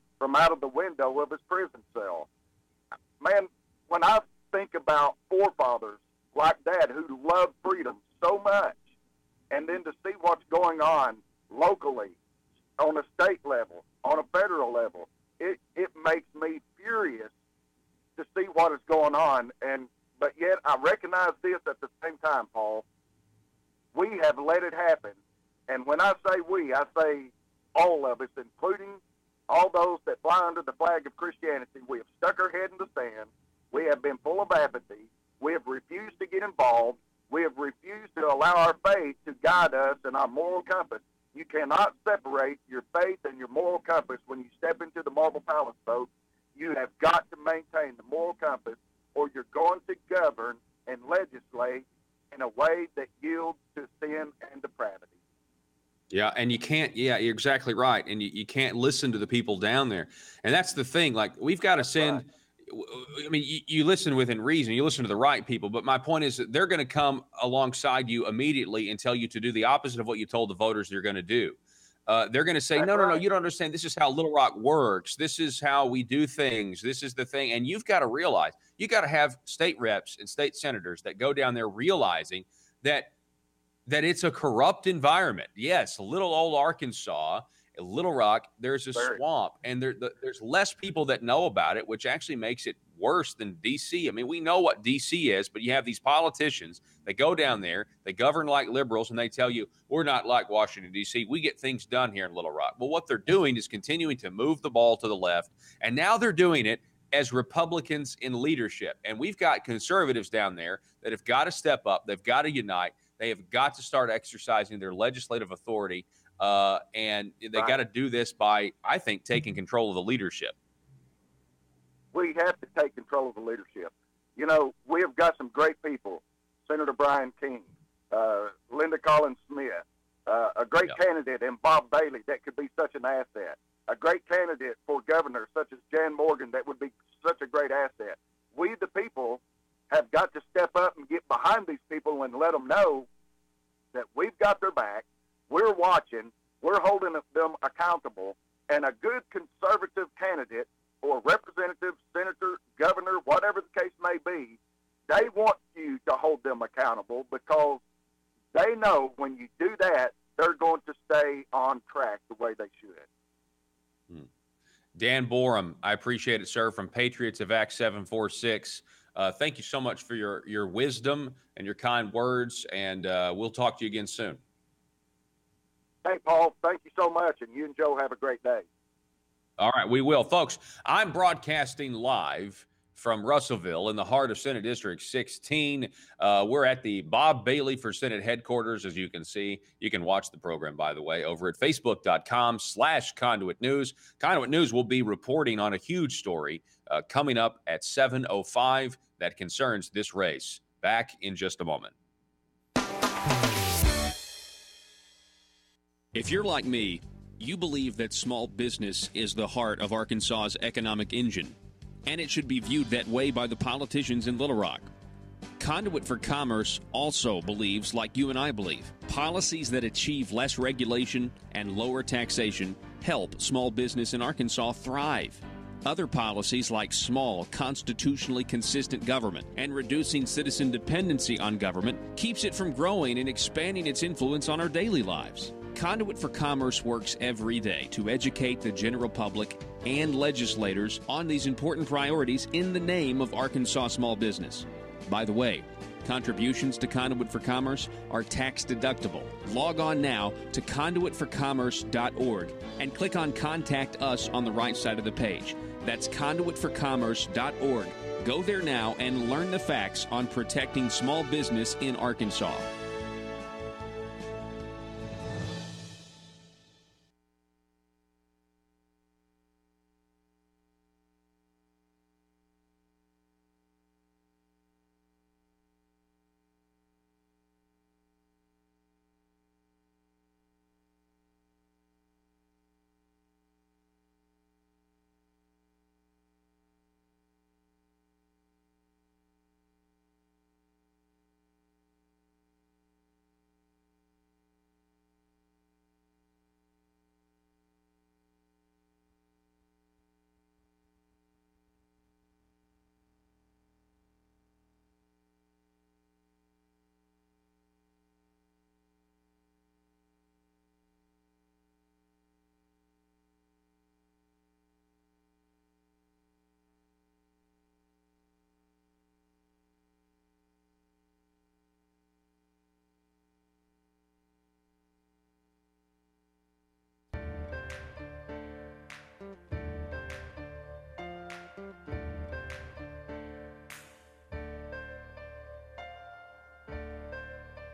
window of his prison cell. Man, when I think about forefathers like that who love freedom so much, and then to see what's going on locally, on a state level, on a federal level, it makes me furious to see what is going on. But yet I recognize this at the same time, Paul. We have let it happen. And when I say we, I say all of us, including all those that fly under the flag of Christianity. We have stuck our head in the sand. We have been full of apathy. We have refused to get involved. We have refused to allow our faith to guide us and our moral compass. You cannot separate your faith and your moral compass when you step into the Marble Palace, folks. You have got to maintain the moral compass, or you're going to govern and legislate in a way that yields to sin and depravity. Yeah, and you can't, yeah, you're exactly right. And you can't listen to the people down there. And that's the thing. Like, we've got to send, I mean, you listen within reason, you listen to the right people. But my point is that they're going to come alongside you immediately and tell you to do the opposite of what you told the voters you're going to do. They're going to say, no, you don't understand. This is how Little Rock works. This is how we do things. This is the thing. And you've got to realize, you got to have state reps and state senators that go down there realizing that it's a corrupt environment. Yes, little old Arkansas, Little Rock, there's a swamp, and there's less people that know about it, which actually makes it worse than D.C. I mean, we know what D.C. is, but you have these politicians that go down there, they govern like liberals, and they tell you, we're not like Washington, D.C. We get things done here in Little Rock. Well, what they're doing is continuing to move the ball to the left, and now they're doing it as Republicans in leadership. And we've got conservatives down there that have got to step up. They've got to unite. They have got to start exercising their legislative authority, and they got to do this by, I think, taking control of the leadership. We have to take control of the leadership. You know, we have got some great people. Senator Brian King, Linda Collins Smith, a great candidate in Bob Bailey that could be such an asset. A great candidate for governor such as Jan Morgan that would be such a great asset. We, the people, have got to step up and get behind these people and let them know that we've got their back, we're watching, we're holding them accountable, and a good conservative candidate or representative, senator, governor, whatever the case may be, they want you to hold them accountable because they know when you do that, they're going to stay on track the way they should. Dan Borum, I appreciate it, sir, from Patriots of Act 746. Thank you so much for your wisdom and your kind words, and we'll talk to you again soon. Hey, Paul, thank you so much, and you and Joe have a great day. All right, we will. Folks, I'm broadcasting live from Russellville in the heart of Senate District 16. We're at the Bob Bailey for Senate headquarters, as you can see. You can watch the program, by the way, over at facebook.com/Conduit News. Conduit News will be reporting on a huge story coming up at 7:05 that concerns this race. Back in just a moment. If you're like me, you believe that small business is the heart of Arkansas's economic engine, and it should be viewed that way by the politicians in Little Rock. Conduit for Commerce also believes, like you and I believe, policies that achieve less regulation and lower taxation help small business in Arkansas thrive. Other policies like small, constitutionally consistent government and reducing citizen dependency on government keeps it from growing and expanding its influence on our daily lives. Conduit for Commerce works every day to educate the general public and legislators on these important priorities in the name of Arkansas small business. By the way, contributions to Conduit for Commerce are tax deductible. Log on now to conduitforcommerce.org and click on Contact Us on the right side of the page. That's conduitforcommerce.org. Go there now and learn the facts on protecting small business in Arkansas.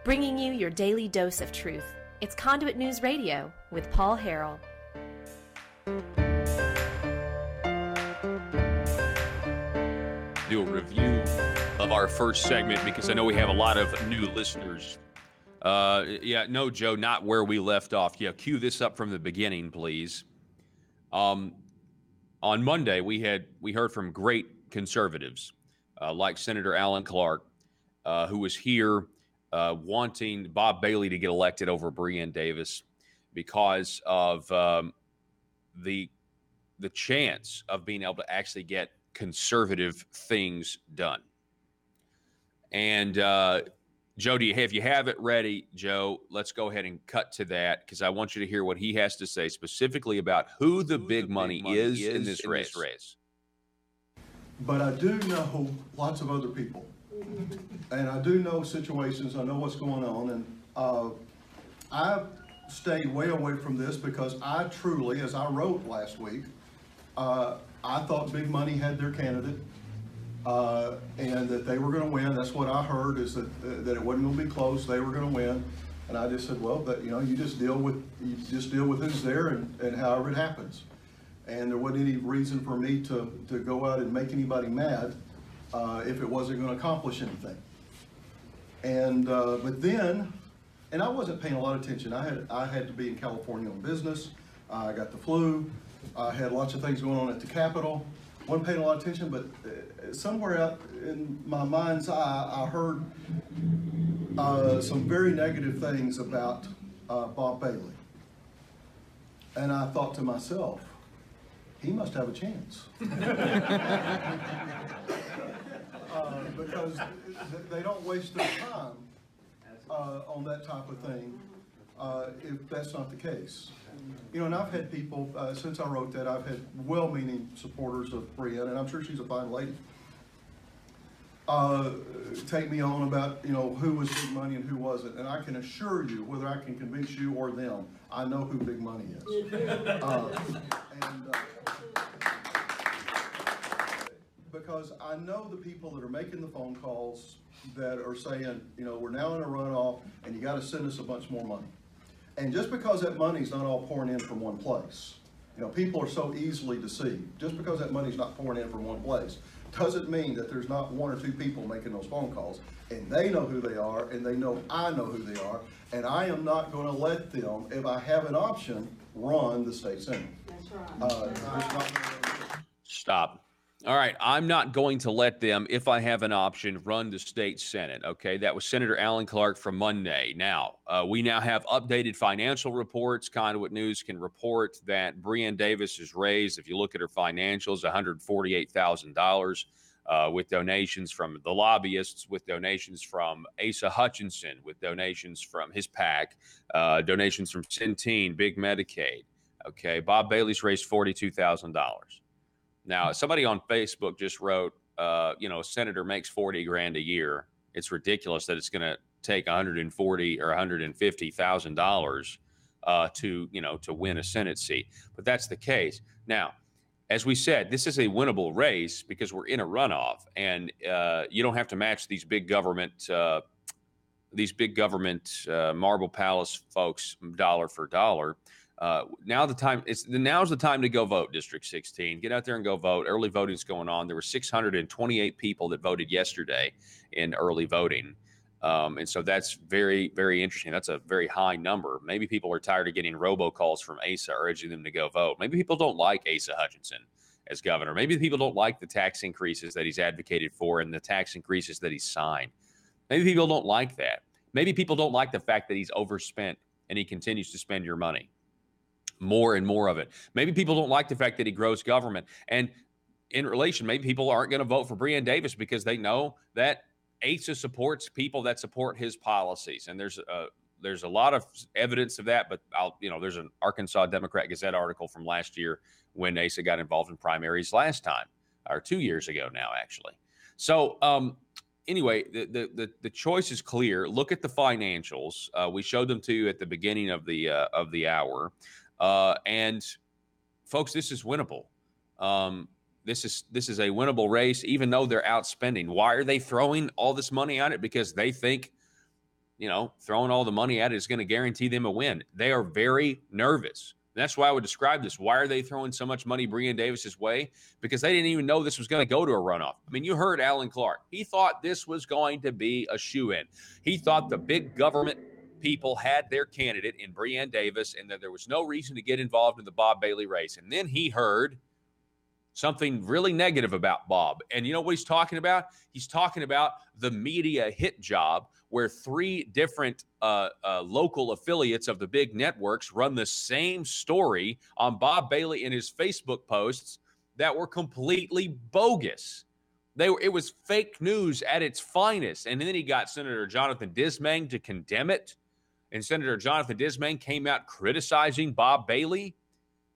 bringing you your daily dose of truth. It's Conduit News Radio with Paul Harrell. Do a review of our first segment because I know we have a lot of new listeners. No, Joe, not where we left off. Yeah, cue this up from the beginning, please. On Monday, we heard from great conservatives like Senator Alan Clark, who was here wanting Bob Bailey to get elected over Breanne Davis because of the chance of being able to actually get conservative things done. And Joe, if you have it ready, Joe, let's go ahead and cut to that because I want you to hear what he has to say specifically about who the big money is in this race. But I do know lots of other people. And I do know situations, I know what's going on, and I've stayed way away from this because I truly, as I wrote last week, I thought big money had their candidate, and that they were going to win. That's what I heard, is that it wasn't going to be close. They were going to win, and I just said, well, but you just deal with who's there and however it happens. And there wasn't any reason for me to go out and make anybody mad if it wasn't going to accomplish anything. And but then, and I wasn't paying a lot of attention. I had to be in California on business. I got the flu. I had lots of things going on at the Capitol. Wasn't paying a lot of attention, but somewhere out in my mind's eye, I heard some very negative things about Bob Bailey. And I thought to myself, he must have a chance. Because they don't waste their time on that type of thing if that's not the case. And I've had people, since I wrote that, I've had well-meaning supporters of Breanne, and I'm sure she's a fine lady, take me on about, who was big money and who wasn't. And I can assure you, whether I can convince you or them, I know who big money is. Because I know the people that are making the phone calls that are saying, we're now in a runoff and you got to send us a bunch more money. And just because that money's not all pouring in from one place, people are so easily deceived. Just because that money's not pouring in from one place doesn't mean that there's not one or two people making those phone calls, and they know who they are, and they know I know who they are, and I am not going to let them, if I have an option, run the state senate. That's right. Stop. All right, I'm not going to let them, if I have an option, run the state senate. Okay, that was Senator Alan Clark from Monday. Now, we now have updated financial reports. Conduit News can report that Breanne Davis is raised, if you look at her financials, $148,000 with donations from the lobbyists, with donations from Asa Hutchinson, with donations from his PAC, donations from Centene, Big Medicaid. Okay, Bob Bailey's raised $42,000. Now, somebody on Facebook just wrote, a senator makes $40,000 a year. It's ridiculous that it's going to take $140,000 or $150,000 to win a Senate seat. But that's the case. Now, as we said, this is a winnable race because we're in a runoff, and you don't have to match these big government Marble Palace folks dollar for dollar. Now's the time to go vote, District 16. Get out there and go vote. Early voting's going on. There were 628 people that voted yesterday in early voting. And so that's very, very interesting. That's a very high number. Maybe people are tired of getting robocalls from Asa urging them to go vote. Maybe people don't like Asa Hutchinson as governor. Maybe people don't like the tax increases that he's advocated for and the tax increases that he's signed. Maybe people don't like that. Maybe people don't like the fact that he's overspent and he continues to spend your money. More and more of it. Maybe people don't like the fact that he grows government. And in relation, maybe people aren't going to vote for Breanne Davis because they know that Asa supports people that support his policies. And there's a lot of evidence of that. But there's an Arkansas Democrat Gazette article from last year when Asa got involved in primaries last time, or 2 years ago now, actually. So anyway, the choice is clear. Look at the financials. We showed them to you at the beginning of the hour. And folks, this is winnable. This is a winnable race, even though they're outspending. Why are they throwing all this money on it? Because they think throwing all the money at it is going to guarantee them a win. They are very nervous. That's why I would describe this. Why are they throwing so much money Breann Davis's way? Because they didn't even know this was going to go to a runoff. I mean, you heard Alan Clark. He thought this was going to be a shoo-in. He thought the big government people had their candidate in Breann Davis and that there was no reason to get involved in the Bob Bailey race. And then he heard something really negative about Bob. And you know what he's talking about? He's talking about the media hit job where 3 different local affiliates of the big networks run the same story on Bob Bailey in his Facebook posts that were completely bogus. It was fake news at its finest. And then he got Senator Jonathan Dismang to condemn it. And Senator Jonathan Dismang came out criticizing Bob Bailey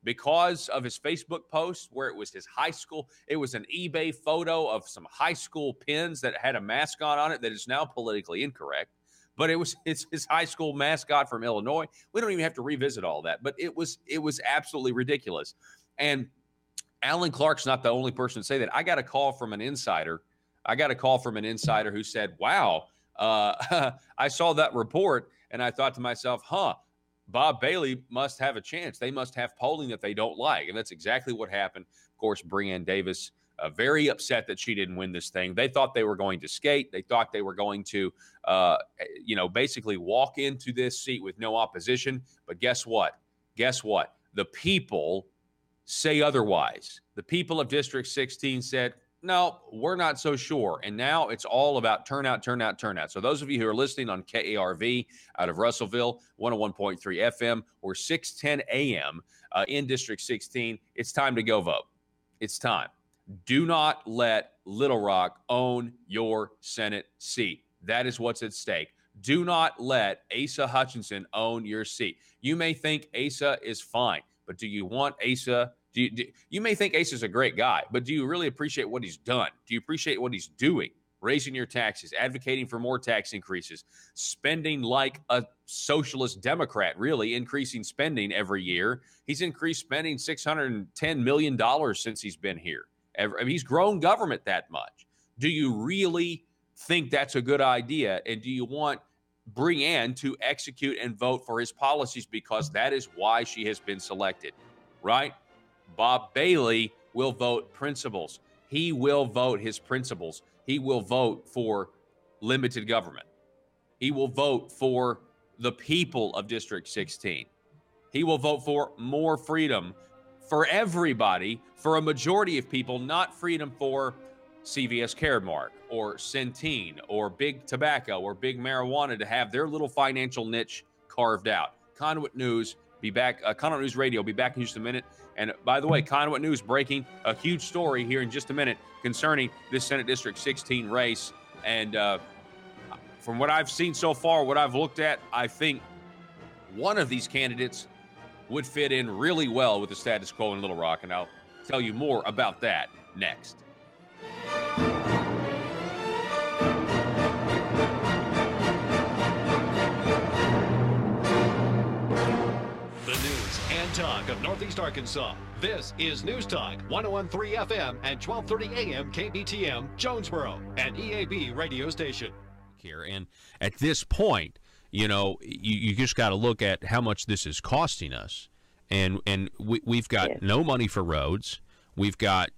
because of his Facebook post where it was his high school. It was an eBay photo of some high school pins that had a mascot on it that is now politically incorrect. But it's his high school mascot from Illinois. We don't even have to revisit all that. But it was absolutely ridiculous. And Alan Clark's not the only person to say that. I got a call from an insider. Who said, wow, I saw that report and I thought to myself, Bob Bailey must have a chance. They must have polling that they don't like. And that's exactly what happened. Of course, Breann Davis, very upset that she didn't win this thing. They thought they were going to skate. They thought they were going to, basically walk into this seat with no opposition. But guess what? The people say otherwise. The people of District 16 said, no, we're not so sure. And now it's all about turnout. So those of you who are listening on KARV out of Russellville, 101.3 FM or 610 AM in District 16, it's time to go vote. It's time. Do not let Little Rock own your Senate seat. That is what's at stake. Do not let Asa Hutchinson own your seat. You may think Asa is fine, but do you want Asa? You may think Asa's a great guy, but do you really appreciate what he's done? Do you appreciate what he's doing? Raising your taxes, advocating for more tax increases, spending like a socialist Democrat, really increasing spending every year. He's increased spending $610 million since he's been here. He's grown government that much. Do you really think that's a good idea? And do you want Breann to execute and vote for his policies because that is why she has been selected, right? Bob Bailey will vote principles. He will vote his principles. He will vote for limited government. He will vote for the people of District 16. He will vote for more freedom for everybody, for a majority of people, not freedom for CVS Caremark or Centene or Big Tobacco or Big Marijuana to have their little financial niche carved out. Conduit News, be back. Conduit News Radio, be back in just a minute. And by the way, Conduit News breaking a huge story here in just a minute concerning this Senate District 16 race. And from what I've seen so far, what I've looked at, I think one of these candidates would fit in really well with the status quo in Little Rock. And I'll tell you more about that next. Talk of Northeast Arkansas. This is News Talk 101.3 FM and 12:30 AM KBTM Jonesboro, an EAB radio station. Here and at this point, you just got to look at how much this is costing us, and we've got no money for roads. We've got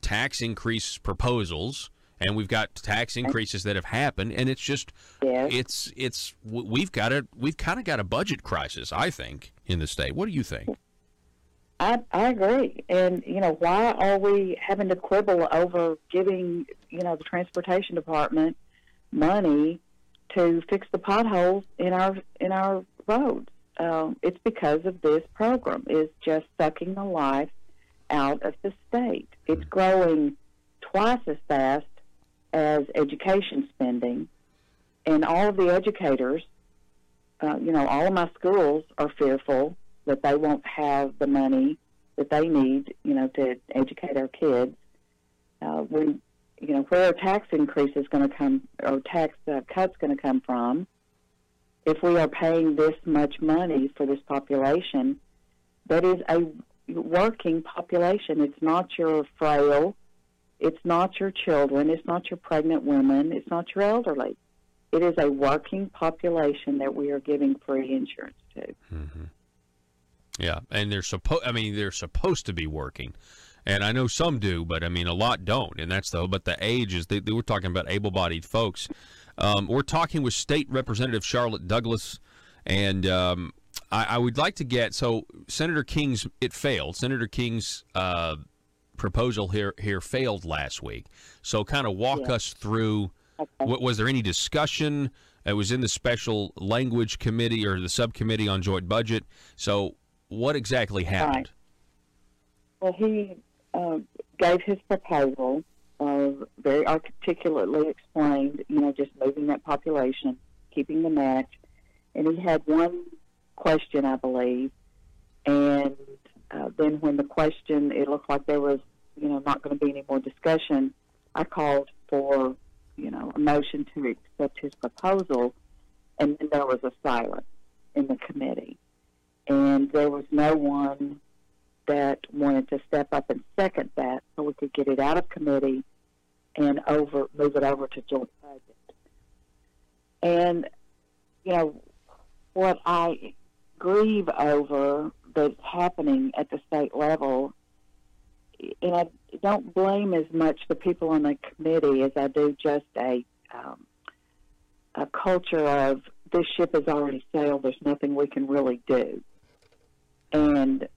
tax increase proposals, and we've got tax increases that have happened, and it's just we've kind of got a budget crisis, I think, in the state. What do you think? I agree. And, why are we having to quibble over giving, the transportation department money to fix the potholes in our roads? It's because of this program. It's just sucking the life out of the state. It's growing twice as fast as education spending, and all of the educators, all of my schools are fearful that they won't have the money that they need, to educate our kids. Where are tax increases going to come, or tax cuts going to come from, if we are paying this much money for this population that is a working population? It's not your frail, it's not your children, it's not your pregnant women, it's not your elderly. it is a working population that we are giving free insurance to. Mm-hmm. Yeah, and they're supposed to be working, and I know some do, but I mean a lot don't, and that's but the age is they were talking about able-bodied folks. We're talking with State Representative Charlotte Douglas, and I would like to get Senator King's proposal here failed last week. So kind of walk us through. Okay. Was there any discussion? It was in the special language committee or the subcommittee on joint budget. So what exactly happened? Right. Well, he gave his proposal, very articulately explained, just moving that population, keeping the match. And he had one question, I believe. And then when the question, it looked like there was, not going to be any more discussion, I called for, a motion to accept his proposal, and then there was a silence in the committee. And there was no one that wanted to step up and second that so we could get it out of committee and move it over to joint budget. And, what I grieve over that's happening at the state level, and I don't blame as much the people on the committee as I do just a culture of this ship has already sailed, there's nothing we can really do. And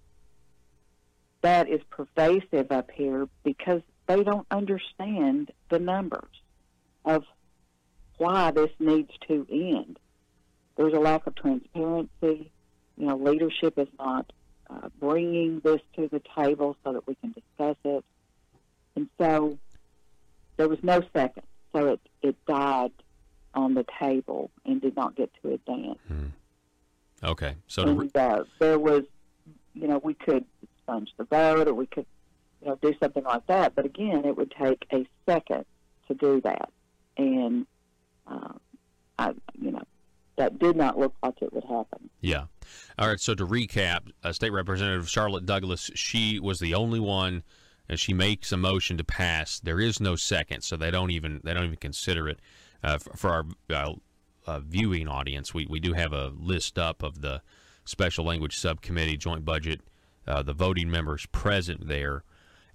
that is pervasive up here because they don't understand the numbers of why this needs to end. There's a lack of transparency. Leadership is not bringing this to the table so that we can discuss it. And so there was no second. So it died on the table and did not get to advance. Okay. So there was, we could expunge the vote or we could, do something like that. But again, it would take a second to do that. And, that did not look like it would happen. Yeah. All right. So to recap, State Representative Charlotte Douglas, she was the only one, and she makes a motion to pass. There is no second, so they don't even consider it. For our viewing audience, we do have a list up of the Special Language Subcommittee Joint Budget, the voting members present there,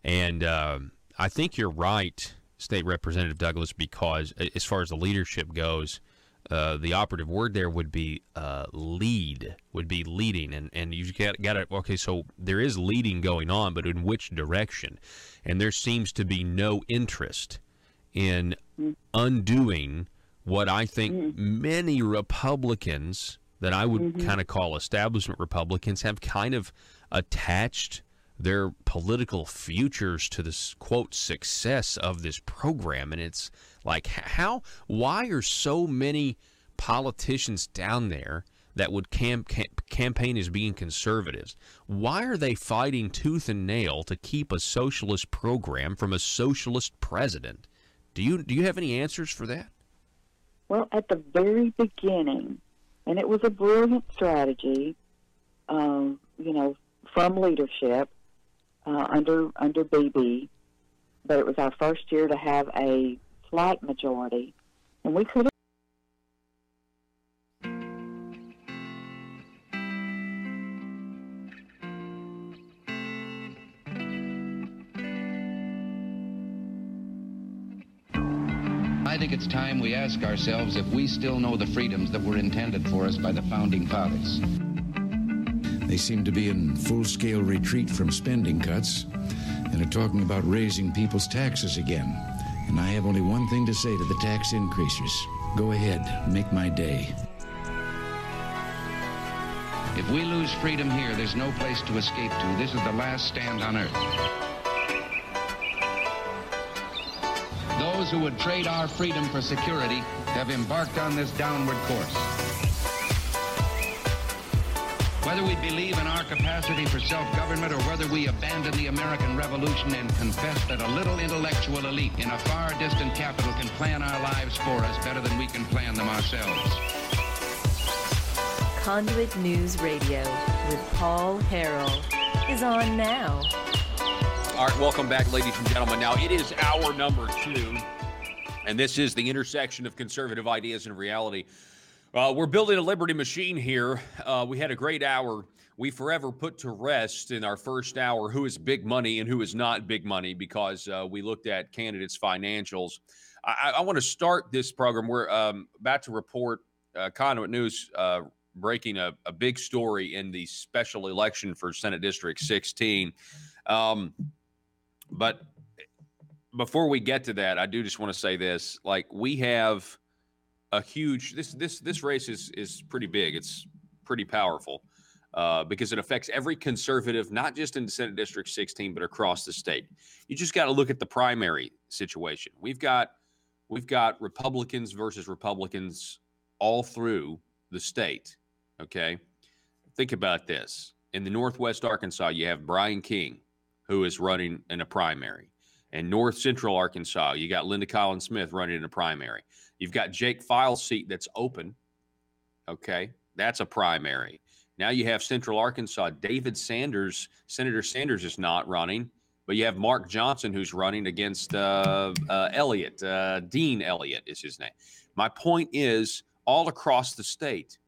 and I think you're right, State Representative Douglas, because as far as the leadership goes. The operative word there would be leading, and you've got to, okay, so there is leading going on, but in which direction? And there seems to be no interest in undoing what I think many Republicans that I would kind of call establishment Republicans have kind of attached their political futures to this, quote, success of this program. And it's like, why are so many politicians down there that would campaign as being conservatives? Why are they fighting tooth and nail to keep a socialist program from a socialist president? Do you have any answers for that? Well, at the very beginning, and it was a brilliant strategy, from leadership, under BB, but it was our first year to have a slight majority, and we could have. I think it's time we ask ourselves if we still know the freedoms that were intended for us by the Founding Fathers. They seem to be in full-scale retreat from spending cuts and are talking about raising people's taxes again. And I have only one thing to say to the tax increasers. Go ahead, make my day. If we lose freedom here, there's no place to escape to. This is the last stand on earth. Those who would trade our freedom for security have embarked on this downward course. Whether we believe in our capacity for self-government or whether we abandon the American Revolution and confess that a little intellectual elite in a far distant capital can plan our lives for us better than we can plan them ourselves. Conduit News Radio with Paul Harrell is on now. All right, welcome back, ladies and gentlemen. Now, it is hour number 2. And this is the intersection of conservative ideas and reality. We're building a liberty machine here. We had a great hour. We forever put to rest in our first hour who is big money and who is not big money, because we looked at candidates' financials. I want to start this program. We're about to report Conduit News breaking a big story in the special election for Senate District 16. But before we get to that, I do just want to say this. Like, we have a huge, this race is pretty big. It's pretty powerful because it affects every conservative, not just in Senate District 16, but across the state. You just got to look at the primary situation. We've got Republicans versus Republicans all through the state. Okay. Think about this. In the Northwest Arkansas, you have Brian King, who is running in a primary. In North Central Arkansas, you got Linda Collins Smith running in a primary. You've got Jake Files' seat that's open. Okay. That's a primary. Now you have Central Arkansas. David Sanders, Senator Sanders is not running, but you have Mark Johnson who's running against Elliott. Dean Elliott is his name. My point is, all across the state,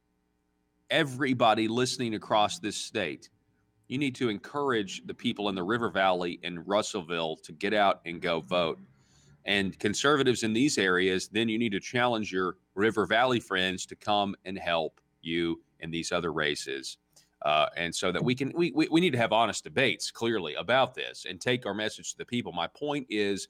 everybody listening across this state, you need to encourage the people in the River Valley and Russellville to get out and go vote. And conservatives in these areas, then you need to challenge your River Valley friends to come and help you in these other races. And so that we need to have honest debates, clearly, about this and take our message to the people. My point is,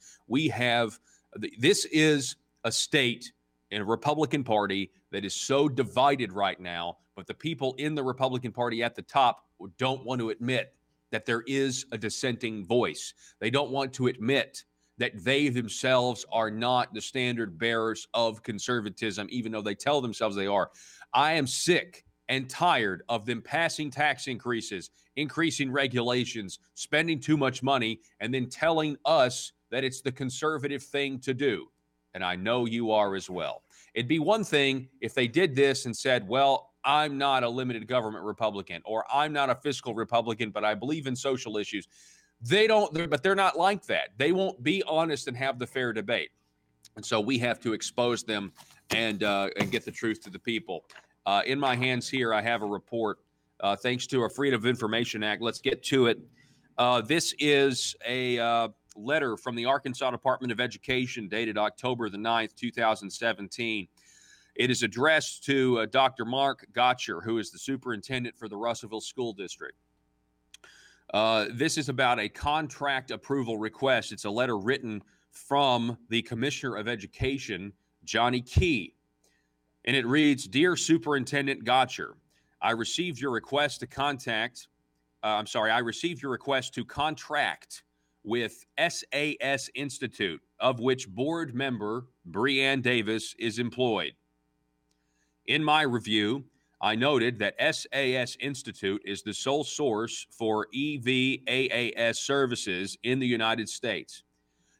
this is a state in a Republican Party that is so divided right now, but the people in the Republican Party at the top don't want to admit that there is a dissenting voice. They don't want to admit that they themselves are not the standard bearers of conservatism, even though they tell themselves they are. I am sick and tired of them passing tax increases, increasing regulations, spending too much money, and then telling us that it's the conservative thing to do. And I know you are as well. It'd be one thing if they did this and said, well, I'm not a limited government Republican, or I'm not a fiscal Republican, but I believe in social issues. But they're not like that. They won't be honest and have the fair debate. And so we have to expose them and get the truth to the people. In my hands here, I have a report. Thanks to our Freedom of Information Act. Let's get to it. This is a letter from the Arkansas Department of Education dated October the 9th, 2017. It is addressed to Dr. Mark Gotcher, who is the superintendent for the Russellville School District. This is about a contract approval request. It's a letter written from the Commissioner of Education, Johnny Key. And it reads, Dear Superintendent Gotcher, I received your request to contract with SAS Institute, of which board member Breanne Davis is employed. In my review, I noted that SAS Institute is the sole source for EVAAS services in the United States.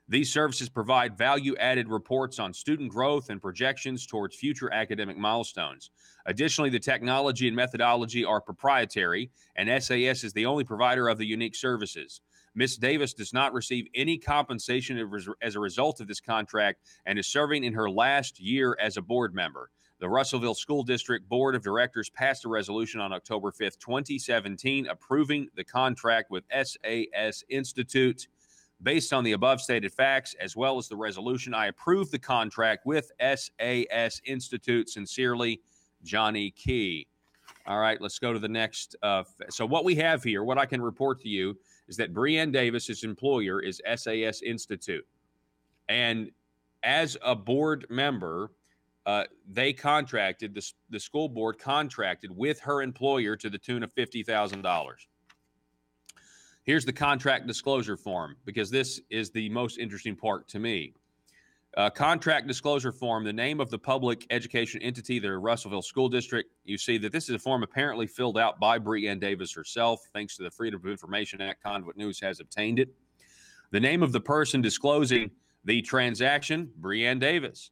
These services provide value-added reports on student growth and projections towards future academic milestones. Additionally, the technology and methodology are proprietary, and SAS is the only provider of the unique services. Ms. Davis does not receive any compensation as a result of this contract and is serving in her last year as a board member. The Russellville School District Board of Directors passed a resolution on October 5th, 2017, approving the contract with SAS Institute. Based on the above stated facts, as well as the resolution, I approve the contract with SAS Institute. Sincerely, Johnny Key. All right, let's go to the next. So what we have here, what I can report to you, is that Breanne Davis's employer is SAS Institute. And as a board member, they contracted, the school board contracted with her employer to the tune of $50,000. Here's the contract disclosure form, because this is the most interesting part to me. Contract disclosure form, the name of the public education entity, the Russellville School District. You see that this is a form apparently filled out by Breanne Davis herself. Thanks to the Freedom of Information Act, Conduit News has obtained it. The name of the person disclosing the transaction, Breanne Davis.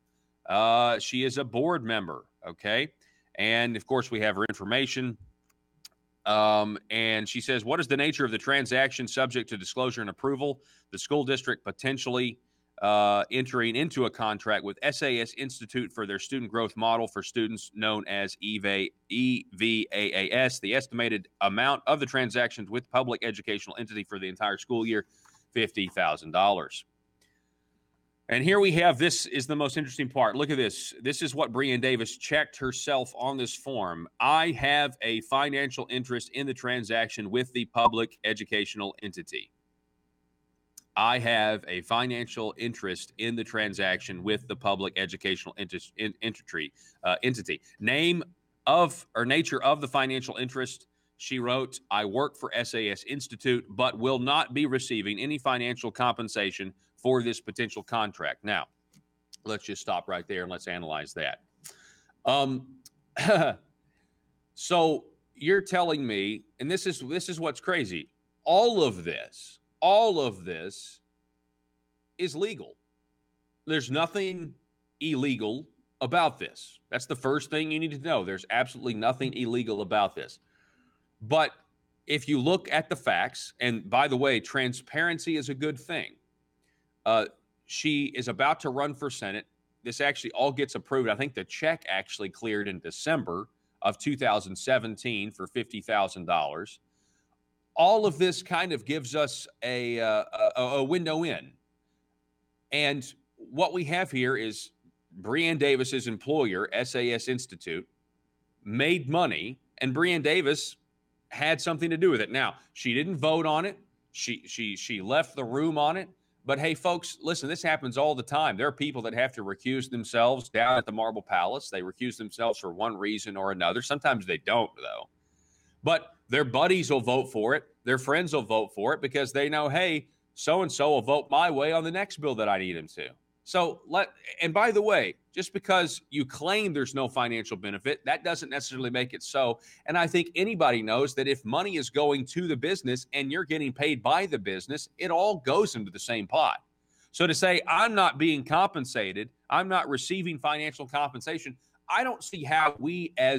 She is a board member, okay? And, of course, we have her information. And she says, what is the nature of the transaction subject to disclosure and approval? The school district potentially entering into a contract with SAS Institute for their student growth model for students known as EVAAS. The estimated amount of the transactions with public educational entity for the entire school year, $50,000. And here we have, this is the most interesting part. Look at this. This is what Breanne Davis checked herself on this form. I have a financial interest in the transaction with the public educational entity. I have a financial interest in the transaction with the public educational entity. Name of or nature of the financial interest, she wrote, I work for SAS Institute, but will not be receiving any financial compensation for this potential contract. Now, let's just stop right there and let's analyze that. So you're telling me, and this is what's crazy, all of this is legal. There's nothing illegal about this. That's the first thing you need to know. There's absolutely nothing illegal about this. But if you look at the facts, and by the way, transparency is a good thing. She is about to run for Senate. This actually all gets approved. I think the check actually cleared in December of 2017 for $50,000. All of this kind of gives us a window in. And what we have here is Breanne Davis's employer, SAS Institute, made money, and Breanne Davis had something to do with it. Now, she didn't vote on it. She left the room on it. But hey, folks, listen, this happens all the time. There are people that have to recuse themselves down at the Marble Palace. They recuse themselves for one reason or another. Sometimes they don't, though. But their buddies will vote for it. Their friends will vote for it because they know, hey, so-and-so will vote my way on the next bill that I need him to. So and by the way, just because you claim there's no financial benefit, that doesn't necessarily make it so. And I think anybody knows that if money is going to the business and you're getting paid by the business, it all goes into the same pot. So to say, I'm not being compensated, I'm not receiving financial compensation, I don't see how we I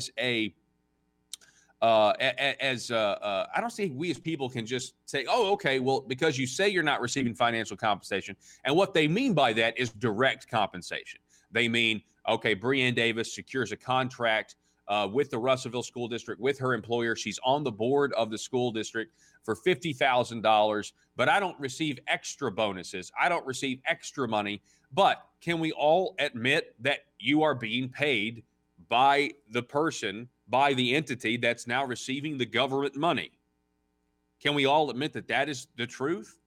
don't see we as people can just say, oh, okay, well, because you say you're not receiving financial compensation. And what they mean by that is direct compensation. They mean, okay, Breanne Davis secures a contract with the Russellville School District, with her employer. She's on the board of the school district for $50,000, but I don't receive extra bonuses. I don't receive extra money. But can we all admit that you are being paid by the person, by the entity that's now receiving the government money? Can we all admit that that is the truth?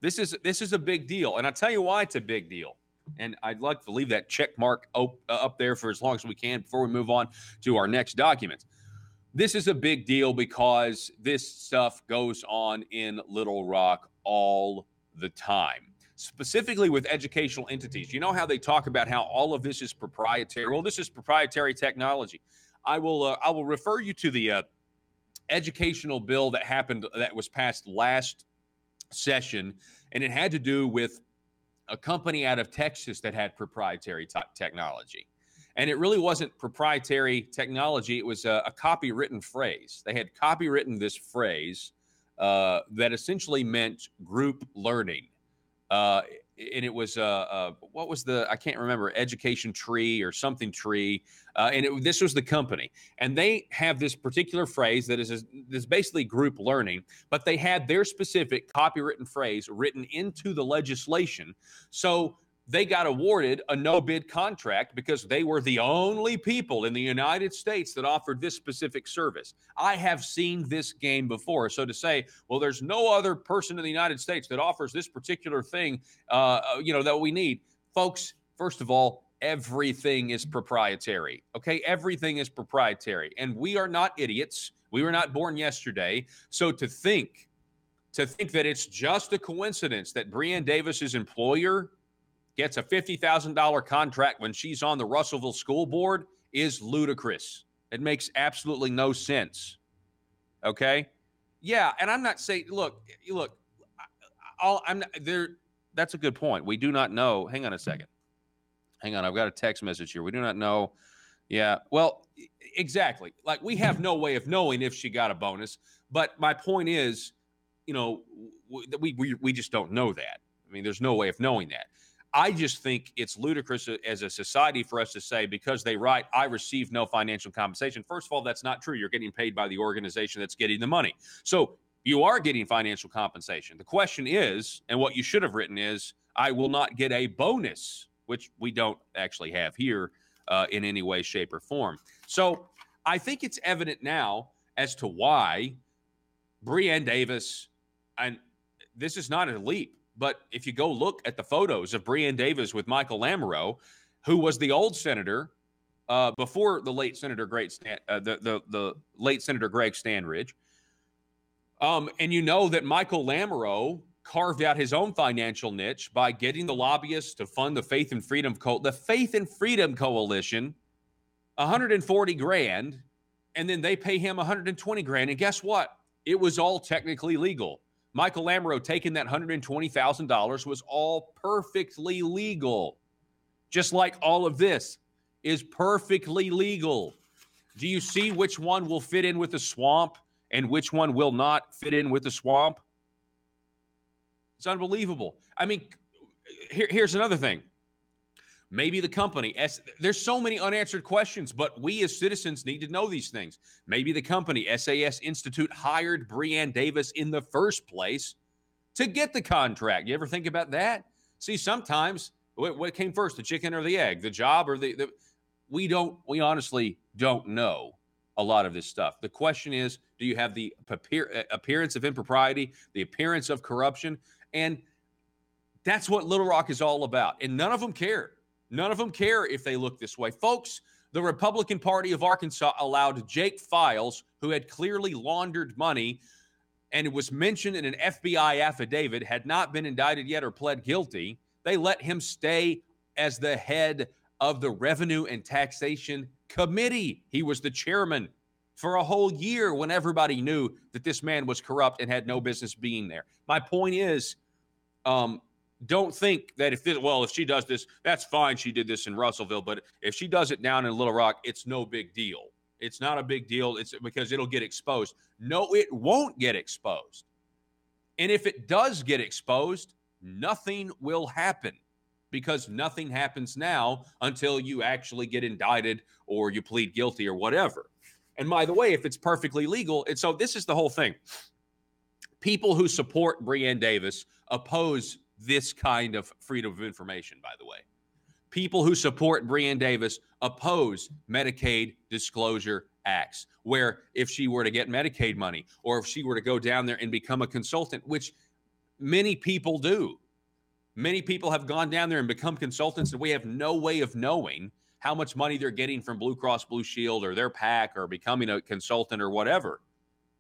This is a big deal. And I'll tell you why it's a big deal. And I'd like to leave that check mark up there for as long as we can before we move on to our next document. This is a big deal because this stuff goes on in Little Rock all the time, specifically with educational entities. You know how they talk about how all of this is proprietary? Well, this is proprietary technology. I will refer you to the educational bill that was passed last session, and it had to do with a company out of Texas that had proprietary technology. And it really wasn't proprietary technology. It was a copywritten phrase. They had copywritten this phrase that essentially meant group learning. And it was what was I can't remember, education tree or something tree. This was the company. And they have this particular phrase that is basically group learning, but they had their specific copywritten phrase written into the legislation. So they got awarded a no-bid contract because they were the only people in the United States that offered this specific service. I have seen this game before. So to say, well, there's no other person in the United States that offers this particular thing, that we need. Folks, first of all, everything is proprietary, okay? Everything is proprietary. And we are not idiots. We were not born yesterday. So to think that it's just a coincidence that Breanne Davis's employer gets a $50,000 contract when she's on the Russellville School Board is ludicrous. It makes absolutely no sense. Okay? Yeah, and I'm not saying, look, I'm not there. That's a good point. We do not know. Hang on a second. Hang on, I've got a text message here. We do not know. Yeah, well, exactly. Like, we have no way of knowing if she got a bonus. But my point is, we just don't know that. I mean, there's no way of knowing that. I just think it's ludicrous as a society for us to say, because they write, I received no financial compensation. First of all, that's not true. You're getting paid by the organization that's getting the money. So you are getting financial compensation. The question is, and what you should have written is, I will not get a bonus, which we don't actually have here in any way, shape, or form. So I think it's evident now as to why Breanne Davis, and this is not a leap, but if you go look at the photos of Breanne Davis with Michael Lamoureux, who was the old senator before the late Senator the late Senator Greg Standridge, and you know that Michael Lamoureux carved out his own financial niche by getting the lobbyists to fund the Faith and Freedom Coalition, $140,000, and then they pay him $120,000. And guess what? It was all technically legal. Michael Lamoureux taking that $120,000 was all perfectly legal. Just like all of this is perfectly legal. Do you see which one will fit in with the swamp and which one will not fit in with the swamp? It's unbelievable. I mean, here's another thing. Maybe the company, there's so many unanswered questions, but we as citizens need to know these things. Maybe the company, SAS Institute, hired Breanne Davis in the first place to get the contract. You ever think about that? See, sometimes what came first, the chicken or the egg, the job or we honestly don't know a lot of this stuff. The question is, do you have the appearance of impropriety, the appearance of corruption? And that's what Little Rock is all about. And none of them care. None of them care if they look this way. Folks, the Republican Party of Arkansas allowed Jake Files, who had clearly laundered money, and it was mentioned in an FBI affidavit, had not been indicted yet or pled guilty. They let him stay as the head of the Revenue and Taxation Committee. He was the chairman for a whole year when everybody knew that this man was corrupt and had no business being there. My point is, don't think that if she does this, that's fine. She did this in Russellville, but if she does it down in Little Rock, it's no big deal. It's not a big deal. It's because it'll get exposed. No, it won't get exposed. And if it does get exposed, nothing will happen, because nothing happens now until you actually get indicted or you plead guilty or whatever. And by the way, if it's perfectly legal, and so this is the whole thing. People who support Breanne Davis oppose this kind of freedom of information, by the way. People who support Breanne Davis oppose Medicaid disclosure acts, where if she were to get Medicaid money or if she were to go down there and become a consultant, which many people do. Many people have gone down there and become consultants, and we have no way of knowing how much money they're getting from Blue Cross Blue Shield or their PAC or becoming a consultant or whatever.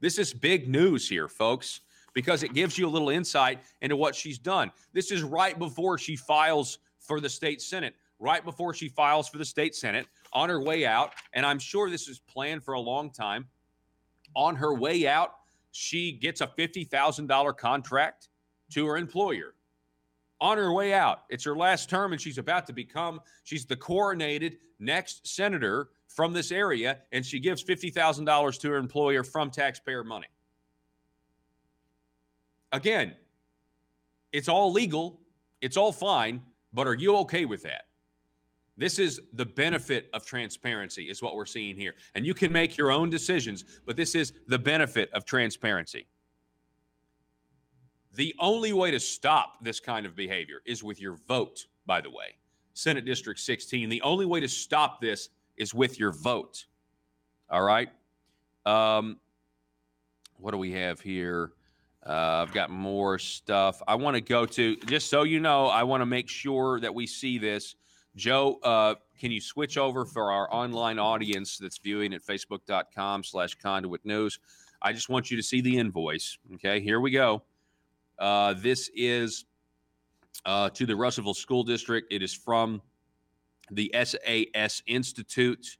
This is big news here, folks, because it gives you a little insight into what she's done. This is right before she files for the state Senate, on her way out, and I'm sure this is planned for a long time. On her way out, she gets a $50,000 contract to her employer. On her way out, it's her last term, and she's the coronated next senator from this area, and she gives $50,000 to her employer from taxpayer money. Again, it's all legal, it's all fine, but are you okay with that? This is the benefit of transparency, is what we're seeing here. And you can make your own decisions, but this is the benefit of transparency. The only way to stop this kind of behavior is with your vote, by the way. Senate District 16, the only way to stop this is with your vote. All right? What do we have here? I've got more stuff. I want to go to, just so you know, I want to make sure that we see this. Joe, can you switch over for our online audience that's viewing at facebook.com/Conduit News? I just want you to see the invoice. Okay, here we go. This is to the Russellville School District. It is from the SAS Institute,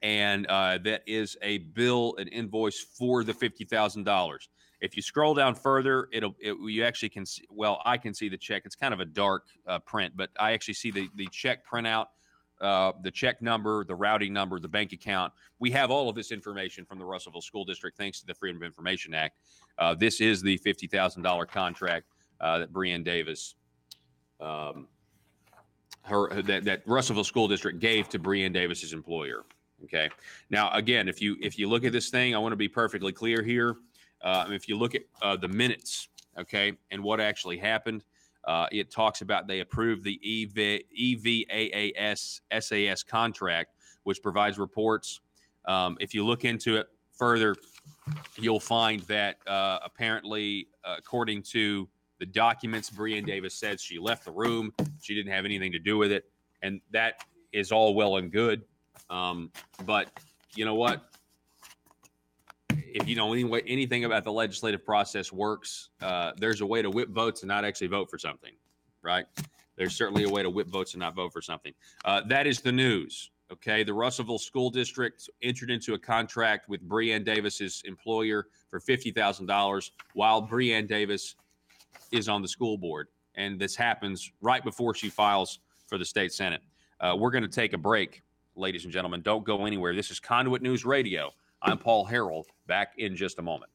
and that is a bill, an invoice for the $50,000. If you scroll down further, you actually can see, well, I can see the check. It's kind of a dark print, but I actually see the check printout, the check number, the routing number, the bank account. We have all of this information from the Russellville School District thanks to the Freedom of Information Act. This is the $50,000 contract that Breanne Davis that Russellville School District gave to Breanne Davis's employer. Okay. Now, again, if you look at this thing, I want to be perfectly clear here. If you look at the minutes, okay, and what actually happened, it talks about they approved the EVAAS SAS contract, which provides reports. If you look into it further, you'll find that apparently, according to the documents, Breanne Davis said she left the room. She didn't have anything to do with it. And that is all well and good. But you know what? If you know anything about the legislative process works, there's a way to whip votes and not actually vote for something, right? There's certainly a way to whip votes and not vote for something. That is the news. Okay, the Russellville School District entered into a contract with Breanne Davis's employer for $50,000 while Breanne Davis is on the school board. And this happens right before she files for the state Senate. We're going to take a break, ladies and gentlemen. Don't go anywhere. This is Conduit News Radio. I'm Paul Harrell. Back in just a moment.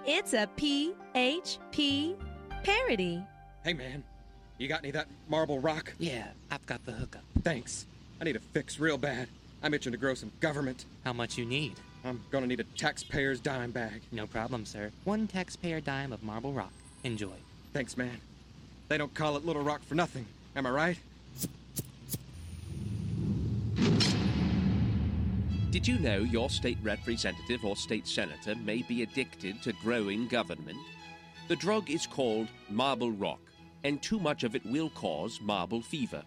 It's a PHP parody. Hey, man, you got any of that marble rock? Yeah, I've got the hookup. Thanks. I need a fix real bad. I'm itching to grow some government. How much you need? I'm gonna need a taxpayer's dime bag. No problem, sir. 1 taxpayer dime of marble rock. Enjoy. Thanks, man. They don't call it Little Rock for nothing. Am I right? Did you know your state representative or state senator may be addicted to growing government? The drug is called marble rock, and too much of it will cause marble fever.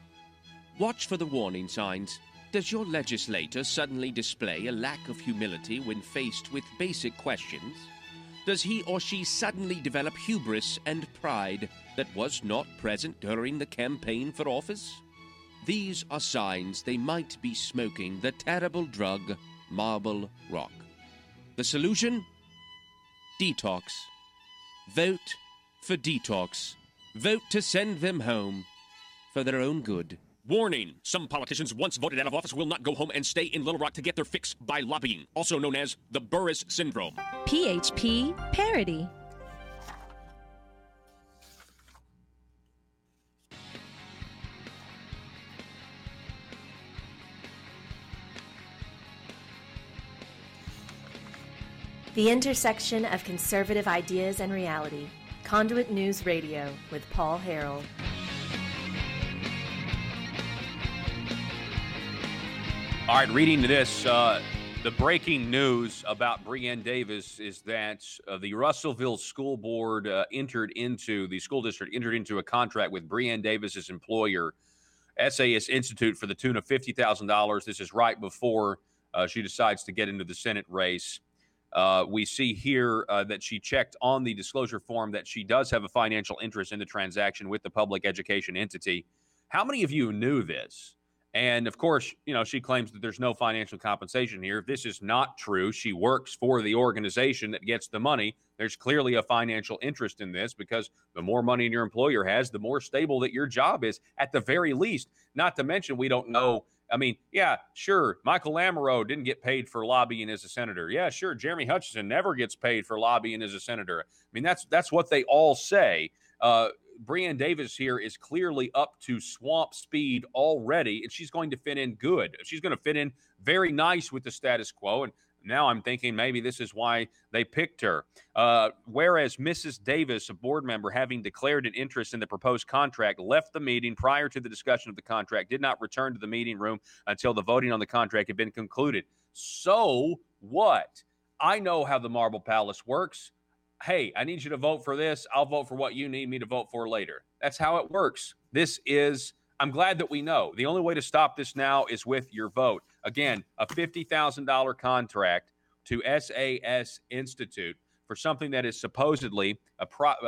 Watch for the warning signs. Does your legislator suddenly display a lack of humility when faced with basic questions? Does he or she suddenly develop hubris and pride that was not present during the campaign for office? These are signs they might be smoking the terrible drug, marble rock. The solution? Detox. Vote for detox. Vote to send them home for their own good. Warning! Some politicians once voted out of office will not go home and stay in Little Rock to get their fix by lobbying, also known as the Burris Syndrome. PHP parody. The intersection of conservative ideas and reality. Conduit News Radio with Paul Harrell. All right, reading this, the breaking news about Breanne Davis is that the Russellville School Board the school district entered into a contract with Breanne Davis's employer, SAS Institute, for the tune of $50,000. This is right before she decides to get into the Senate race. We see here that she checked on the disclosure form that she does have a financial interest in the transaction with the public education entity. How many of you knew this? And of course, she claims that there's no financial compensation here. If this is not true, she works for the organization that gets the money. There's clearly a financial interest in this, because the more money your employer has, the more stable that your job is, at the very least. Not to mention, we don't know. I mean, yeah, sure, Michael Lamoureux didn't get paid for lobbying as a senator. Yeah, sure, Jeremy Hutchinson never gets paid for lobbying as a senator. I mean, that's what they all say. Breanne Davis here is clearly up to swamp speed already, and she's going to fit in good. She's going to fit in very nice with the status quo. And Now I'm thinking maybe this is why they picked her. Whereas Mrs. Davis, a board member, having declared an interest in the proposed contract, left the meeting prior to the discussion of the contract, did not return to the meeting room until the voting on the contract had been concluded. So what? I know how the Marble Palace works. Hey, I need you to vote for this. I'll vote for what you need me to vote for later. That's how it works. I'm glad that we know. The only way to stop this now is with your vote. Again, a $50,000 contract to SAS Institute for something that is supposedly a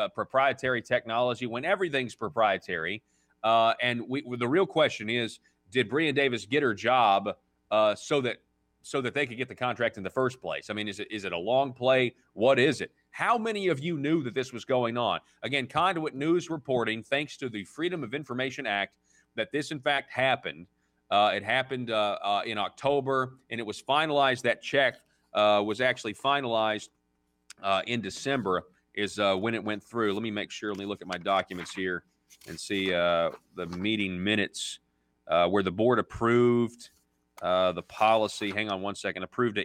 proprietary technology when everything's proprietary. The real question is, did Breann Davis get her job so that they could get the contract in the first place? I mean, is it a long play? What is it? How many of you knew that this was going on? Again, Conduit News reporting, thanks to the Freedom of Information Act, that this, in fact, happened. It happened in October, and it was finalized. That check was actually finalized in December is when it went through. Let me make sure. Let me look at my documents here and see the meeting minutes where the board approved the policy. Hang on one second. Approved a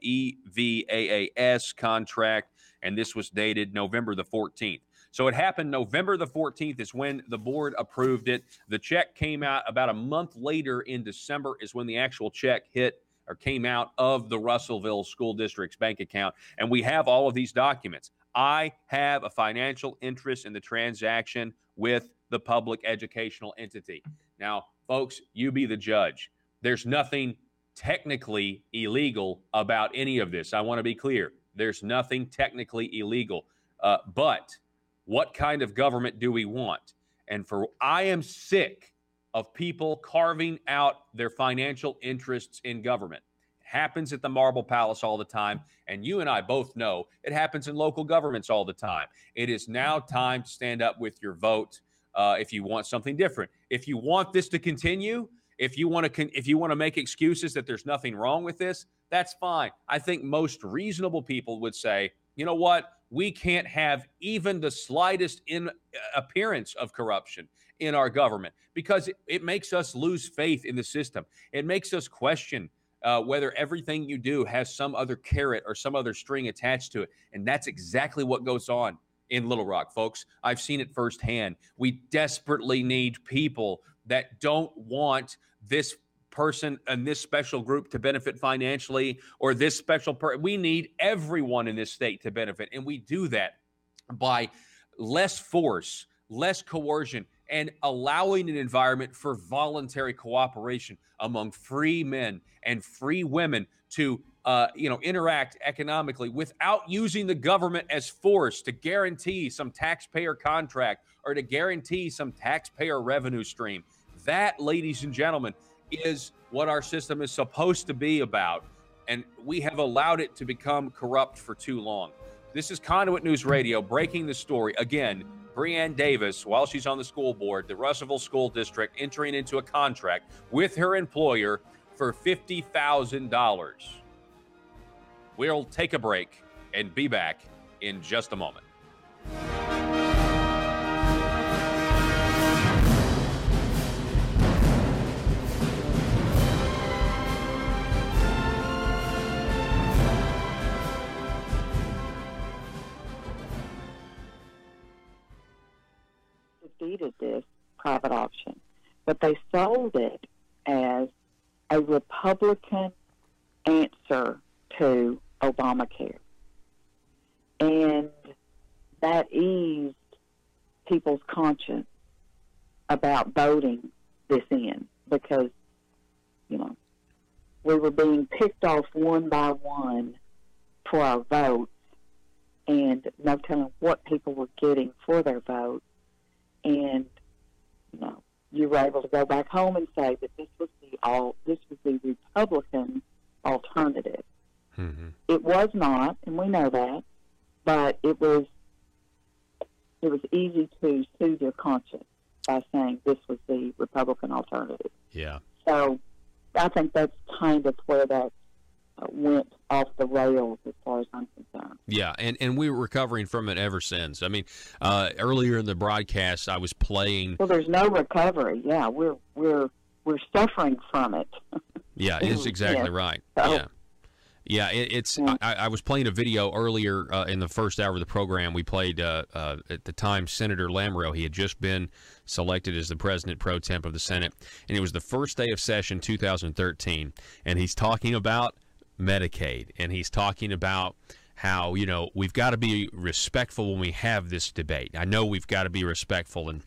EVAAS contract, and this was dated November the 14th. So it happened November the 14th is when the board approved it. The check came out about a month later in December is when the actual check hit or came out of the Russellville School District's bank account. And we have all of these documents. I have a financial interest in the transaction with the public educational entity. Now, folks, you be the judge. There's nothing technically illegal about any of this. I want to be clear. There's nothing technically illegal. But what kind of government do we want? And I am sick of people carving out their financial interests in government. It happens at the Marble Palace all the time, and you and I both know it happens in local governments all the time. It is now time to stand up with your vote if you want something different. If you want this to continue, if you want to make excuses that there's nothing wrong with this, that's fine. I think most reasonable people would say, you know what? We can't have even the slightest appearance of corruption in our government because it makes us lose faith in the system. It makes us question whether everything you do has some other carrot or some other string attached to it. And that's exactly what goes on in Little Rock, folks. I've seen it firsthand. We desperately need people that don't want this person and this special group to benefit financially or this special we need everyone in this state to benefit, and we do that by less force, less coercion, and allowing an environment for voluntary cooperation among free men and free women to interact economically without using the government as force to guarantee some taxpayer contract or to guarantee some taxpayer revenue stream. That, ladies and gentlemen, is what our system is supposed to be about, and we have allowed it to become corrupt for too long. This is Conduit News Radio breaking the story. Again, Breann Davis, while she's on the school board, the Russellville School District entering into a contract with her employer for $50,000. We'll take a break and be back in just a moment. Defeated this private auction, but they sold it as a Republican answer to Obamacare. And that eased people's conscience about voting this in because, we were being picked off one by one for our votes and no telling what people were getting for their vote. And, you were able to go back home and say that this was the Republican alternative. Mm-hmm. It was not, and we know that, but it was easy to soothe your conscience by saying this was the Republican alternative. Yeah. So I think that's kind of where that went off the rails as far as I'm concerned. Yeah, and we were recovering from it ever since. I mean, earlier in the broadcast, I was playing. Well, there's no recovery. Yeah, we're suffering from it. Yeah, it's exactly right. So, yeah. Yeah, I was playing a video earlier in the first hour of the program. We played, at the time, Senator Lamoureux. He had just been selected as the president pro temp of the Senate, and it was the first day of session 2013, and he's talking about Medicaid, and he's talking about how, we've got to be respectful when we have this debate. I know we've got to be respectful, and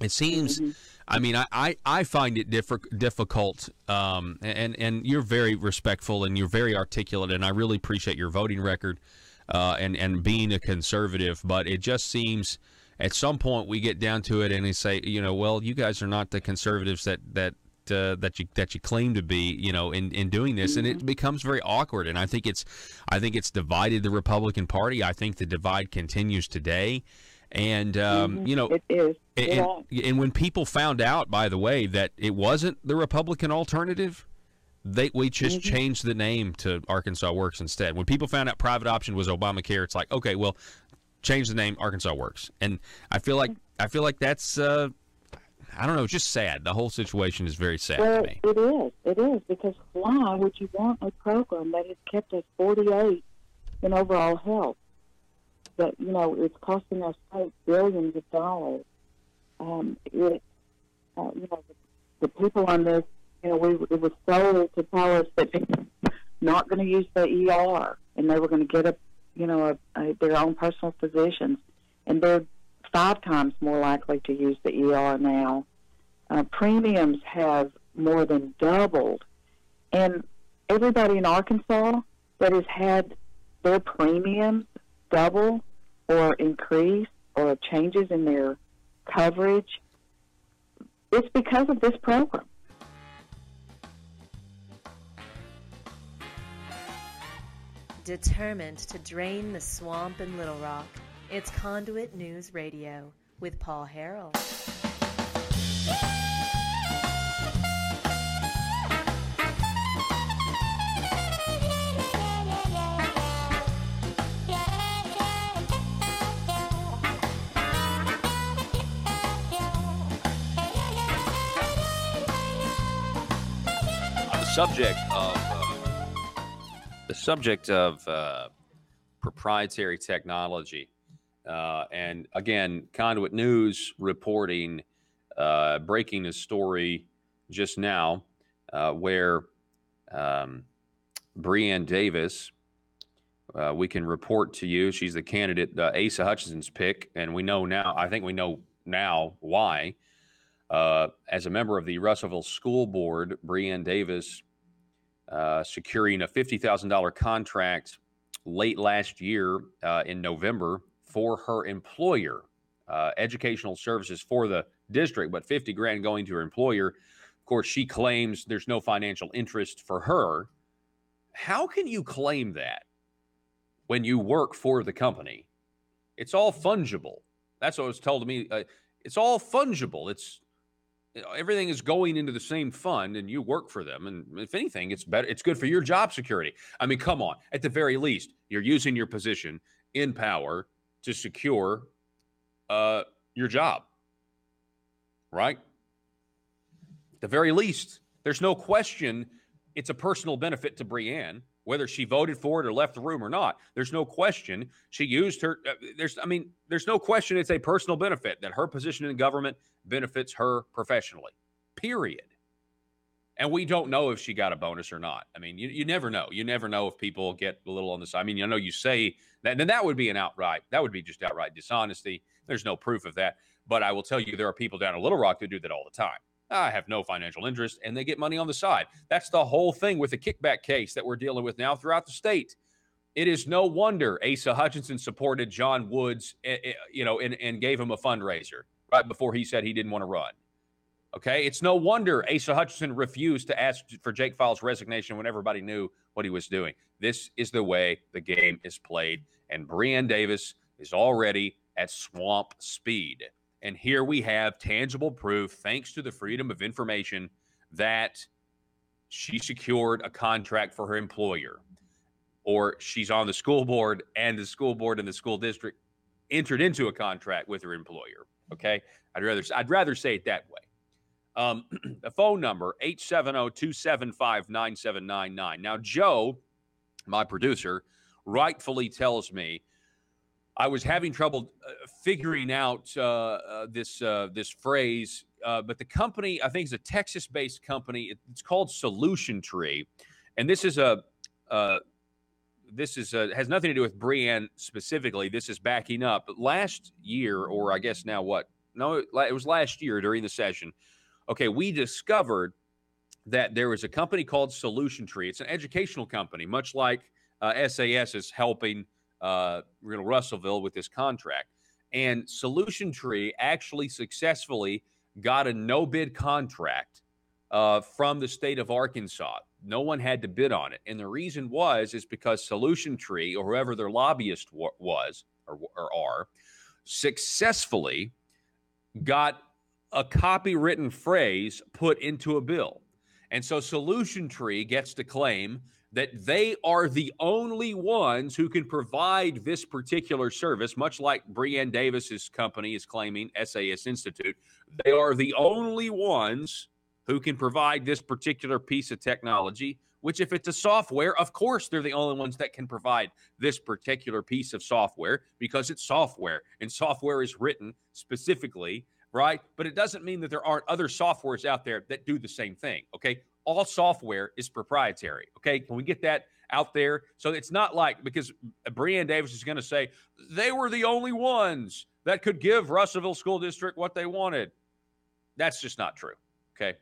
it seems... I mean, I find it difficult, and you're very respectful and you're very articulate, and I really appreciate your voting record and being a conservative. But it just seems at some point we get down to it and they say, well, you guys are not the conservatives that you claim to be, in doing this, and it becomes very awkward. And I think it's divided the Republican Party. I think the divide continues today. And, it is. And when people found out, by the way, that it wasn't the Republican alternative, we just changed the name to Arkansas Works instead. When people found out private option was Obamacare, it's like, okay, well, change the name, Arkansas Works. And I feel like that's, I don't know, it's just sad. The whole situation is very sad to me. It is, because why would you want a program that has kept us 48 in overall health? That, it's costing our state billions of dollars. The people on this, it was sold to tell us that they're not going to use the ER, and they were going to get their own personal physicians, and they're 5 times more likely to use the ER now. Premiums have more than doubled, and everybody in Arkansas that has had their premiums double or increase or changes in their coverage, it's because of this program. Determined to drain the swamp in Little Rock, it's Conduit News Radio with Paul Harrell. The subject of proprietary technology, and again, Conduit News reporting, breaking a story just now where Breanne Davis, we can report to you, she's the candidate, Asa Hutchinson's pick, and we know now why. As a member of the Russellville School Board, Breanne Davis securing a $50,000 contract late last year in November for her employer, educational services for the district, but $50,000 going to her employer. Of course, she claims there's no financial interest for her. How can you claim that when you work for the company? It's all fungible. That's what was told to me. It's all fungible. Everything is going into the same fund, and you work for them. And if anything, it's better. It's good for your job security. I mean, come on. At the very least, you're using your position in power to secure your job, right? At the very least, there's no question it's a personal benefit to Breanne, whether she voted for it or left the room or not. There's no question she used her. There's no question it's a personal benefit that her position in government benefits her professionally, period. And we don't know if she got a bonus or not. I mean, you never know. You never know if people get a little on the side. I mean, you say that, then that would be just outright dishonesty. There's no proof of that. But I will tell you, there are people down in Little Rock that do that all the time. I have no financial interest, and they get money on the side. That's the whole thing with the kickback case that we're dealing with now throughout the state. It is no wonder Asa Hutchinson supported John Woods, and gave him a fundraiser right before he said he didn't want to run. Okay? It's no wonder Asa Hutchinson refused to ask for Jake Fowler's resignation when everybody knew what he was doing. This is the way the game is played, and Breanne Davis is already at swamp speed. And here we have tangible proof, thanks to the Freedom of Information, that she secured a contract for her employer, or she's on the school board and the school board and the school district entered into a contract with her employer. Okay, I'd rather say it that way. The phone number 870-275-9799. Now, Joe my producer, rightfully tells me I was having trouble figuring out this phrase, but the company, I think, is a Texas-based company. It's called Solution Tree, and this is has nothing to do with Brienne specifically. This is backing up. But last year, or I guess now what? No, it was last year during the session. Okay, we discovered that there was a company called Solution Tree. It's an educational company, much like SAS is helping Russellville with this contract. And Solution Tree actually successfully got a no-bid contract from the state of Arkansas. No one had to bid on it. And the reason is because Solution Tree, or whoever their lobbyist was or are, successfully got a copywritten phrase put into a bill. And so Solution Tree gets to claim that they are the only ones who can provide this particular service, much like Brienne Davis's company is claiming, SAS Institute. They are the only ones who can provide this particular piece of technology, which if it's a software, of course, they're the only ones that can provide this particular piece of software because it's software, and software is written specifically, right? But it doesn't mean that there aren't other softwares out there that do the same thing, okay? All software is proprietary, okay? Can we get that out there? So it's not like, because Brienne Davis is going to say, they were the only ones that could give Russellville School District what they wanted. That's just not true, okay?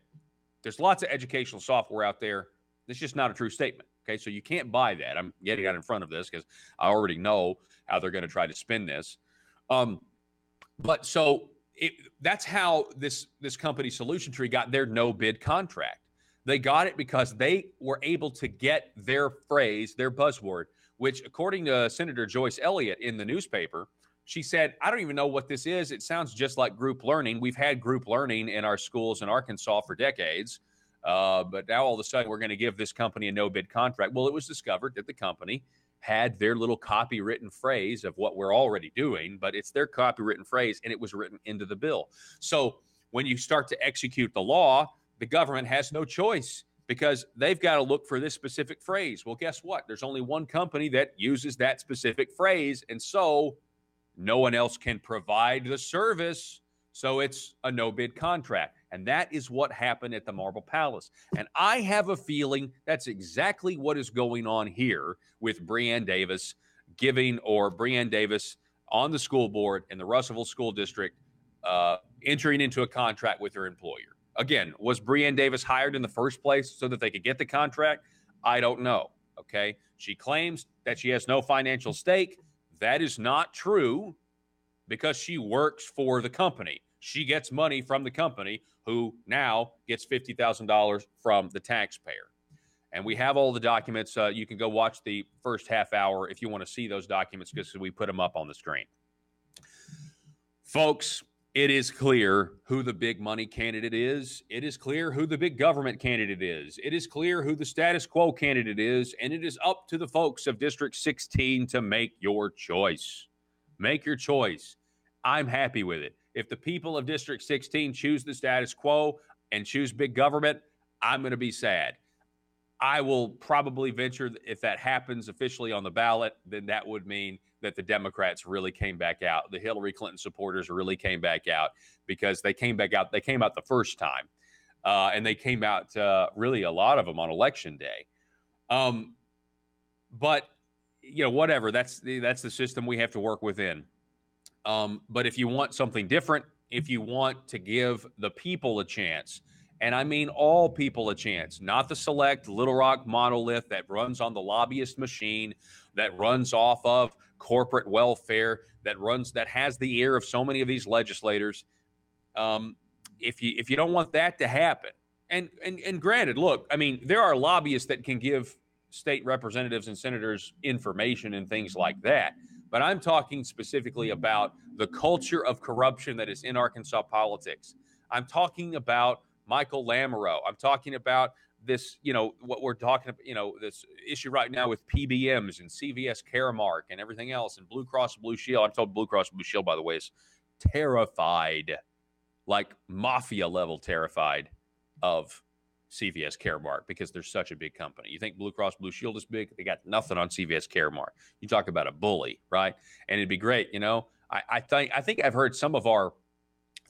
There's lots of educational software out there. It's just not a true statement, okay? So you can't buy that. I'm getting out in front of this because I already know how they're going to try to spin this. But so that's how this company, Solution Tree, got their no-bid contract. They got it because they were able to get their phrase, their buzzword, which, according to Senator Joyce Elliott in the newspaper, she said, I don't even know what this is. It sounds just like group learning. We've had group learning in our schools in Arkansas for decades, but now all of a sudden we're going to give this company a no-bid contract. Well, it was discovered that the company had their little copywritten phrase of what we're already doing, but it's their copywritten phrase, and it was written into the bill. So when you start to execute the law, the government has no choice because they've got to look for this specific phrase. Well, guess what? There's only one company that uses that specific phrase, and so no one else can provide the service. So it's a no-bid contract. And that is what happened at the Marble Palace. And I have a feeling that's exactly what is going on here with Brienne Davis Brienne Davis on the school board in the Russellville School District entering into a contract with her employer. Again, was Brienne Davis hired in the first place so that they could get the contract? I don't know, okay? She claims that she has no financial stake. That is not true because she works for the company. She gets money from the company, who now gets $50,000 from the taxpayer. And we have all the documents. You can go watch the first half hour if you want to see those documents because we put them up on the screen. Folks, it is clear who the big money candidate is. It is clear who the big government candidate is. It is clear who the status quo candidate is. And it is up to the folks of District 16 to make your choice. Make your choice. I'm happy with it. If the people of District 16 choose the status quo and choose big government, I'm going to be sad. I will probably venture if that happens officially on the ballot, then that would mean that the Democrats really came back out. The Hillary Clinton supporters really came back out because they came back out. They came out the first time, and they came out really a lot of them on Election Day. But you know, whatever. That's the system we have to work within. But if you want something different, if you want to give the people a chance, and I mean all people a chance, not the select Little Rock monolith that runs on the lobbyist machine, that runs off of corporate welfare, that has the ear of so many of these legislators. If you don't want that to happen, and granted, look, I mean, there are lobbyists that can give state representatives and senators information and things like that. But I'm talking specifically about the culture of corruption that is in Arkansas politics. I'm talking about Michael Lamoureux. I'm talking about this, what we're talking about, this issue right now with PBMs and CVS Caremark and everything else and Blue Cross Blue Shield. I'm told Blue Cross Blue Shield, by the way, is terrified, like mafia level terrified of CVS Caremark because they're such a big company. You think Blue Cross Blue Shield is big? They got nothing on CVS Caremark. You talk about a bully, right? And it'd be great, you know. I think I've heard some of our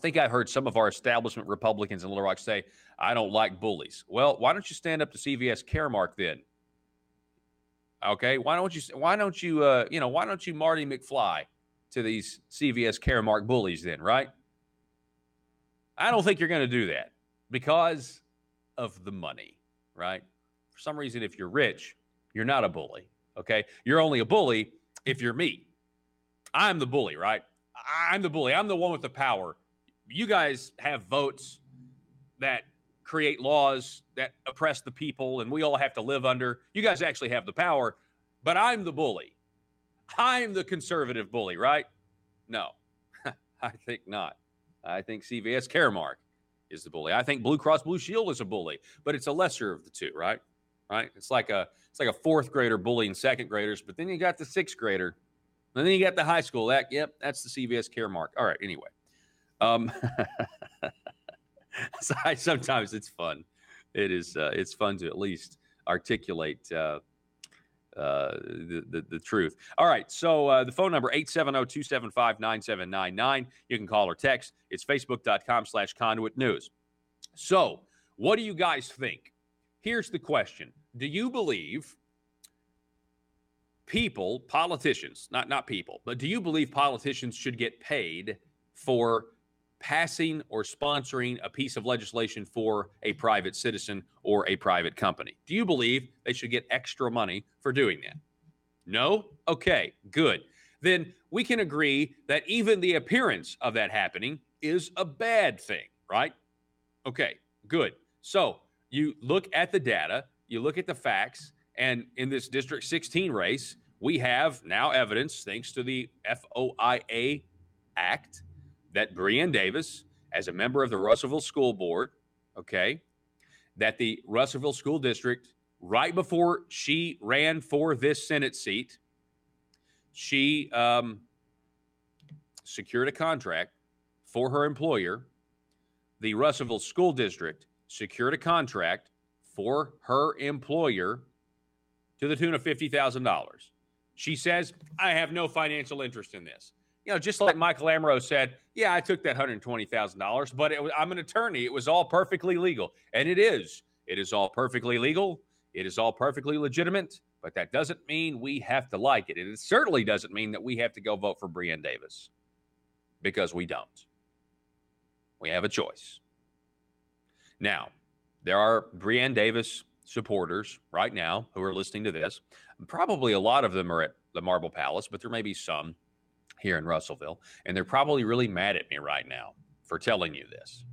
establishment Republicans in Little Rock say, I don't like bullies. Well, why don't you stand up to CVS Caremark then? Okay, why don't you Marty McFly to these CVS Caremark bullies then, right? I don't think you're going to do that because of the money, right? For some reason, if you're rich, you're not a bully, okay? You're only a bully if you're me. I'm the bully, right? I'm the bully. I'm the one with the power. You guys have votes that create laws that oppress the people, and we all have to live under. You guys actually have the power, but I'm the bully. I'm the conservative bully, right? No, I think not. I think CVS Caremark is the bully. I think Blue Cross Blue Shield is a bully, but it's a lesser of the two, right? Right? It's like a fourth grader bullying second graders, but then you got the sixth grader, and then you got the high school. That's the CVS Caremark. All right. Anyway, sometimes it's fun. It is. It's fun to at least articulate the truth. All right. So the phone number 870-275-9799. You can call or text. It's facebook.com/Conduit News. So what do you guys think? Here's the question. Do you believe politicians, not people, but do you believe politicians should get paid for passing or sponsoring a piece of legislation for a private citizen or a private company? Do you believe they should get extra money for doing that? No? Okay, good. Then we can agree that even the appearance of that happening is a bad thing, right? Okay, good. So you look at the data, you look at the facts, and in this District 16 race, we have now evidence, thanks to the FOIA Act, that Breanne Davis, as a member of the Russellville School Board, okay, that the Russellville School District, right before she ran for this Senate seat, she secured a contract for her employer. The Russellville School District secured a contract for her employer to the tune of $50,000. She says, I have no financial interest in this. You know, just like Michael Amaro said, yeah, I took that $120,000, but I'm an attorney. It was all perfectly legal. And it is. It is all perfectly legal. It is all perfectly legitimate. But that doesn't mean we have to like it. And it certainly doesn't mean that we have to go vote for Breanne Davis. Because we don't. We have a choice. Now, there are Breanne Davis supporters right now who are listening to this. Probably a lot of them are at the Marble Palace, but there may be some here in Russellville. And they're probably really mad at me right now for telling you this.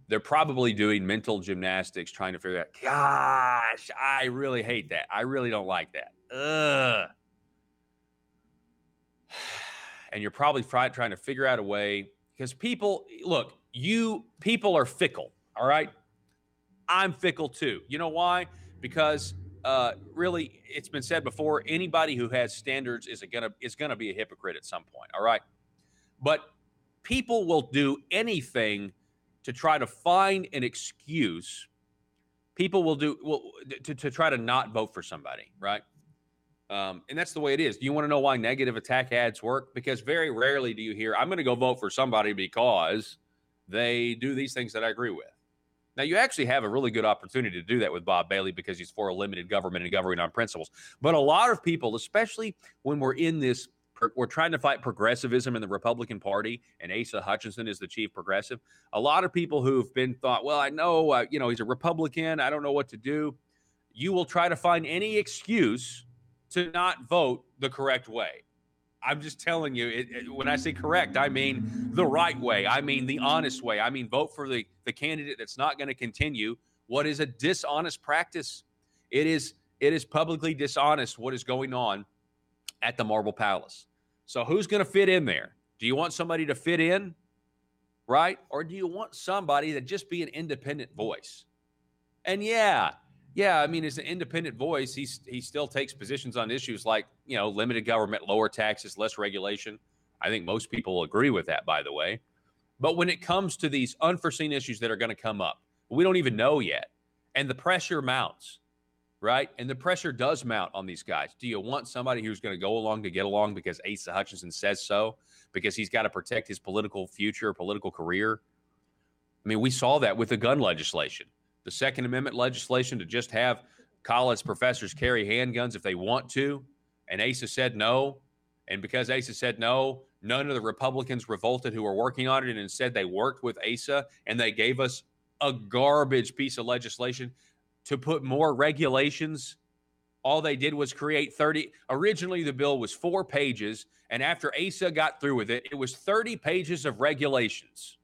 They're probably doing mental gymnastics trying to figure out, gosh, I really hate that. I really don't like that. Ugh. And you're probably trying to figure out a way, because people are fickle, all right? I'm fickle too. You know why? Because really, it's been said before, anybody who has standards is gonna be a hypocrite at some point, all right? But people will do anything to try to find an excuse. People will to try to not vote for somebody, right? And that's the way it is. Do you want to know why negative attack ads work? Because very rarely do you hear, I'm going to go vote for somebody because they do these things that I agree with. Now, you actually have a really good opportunity to do that with Bob Bailey because he's for a limited government and governing on principles. But a lot of people, especially when we're in this, we're trying to fight progressivism in the Republican Party, and Asa Hutchinson is the chief progressive. A lot of people who've been thought, well, I know, he's a Republican. I don't know what to do. You will try to find any excuse to not vote the correct way. I'm just telling you, when I say correct, I mean the right way. I mean the honest way. I mean vote for the candidate that's not going to continue what is a dishonest practice. It is publicly dishonest what is going on at the Marble Palace. So who's going to fit in there? Do you want somebody to fit in, right? Or do you want somebody to just be an independent voice? And yeah, I mean, as an independent voice, he still takes positions on issues like, limited government, lower taxes, less regulation. I think most people agree with that, by the way. But when it comes to these unforeseen issues that are going to come up, we don't even know yet. And the pressure mounts, right? And the pressure does mount on these guys. Do you want somebody who's going to go along to get along because Asa Hutchinson says so, because he's got to protect his political future, political career? I mean, we saw that with the gun legislation, the Second Amendment legislation to just have college professors carry handguns if they want to. And Asa said no. And because Asa said no, none of the Republicans revolted who were working on it, and instead they worked with Asa and they gave us a garbage piece of legislation to put more regulations. All they did was create 30. Originally, the bill was 4 pages. And after Asa got through with it, it was 30 pages of regulations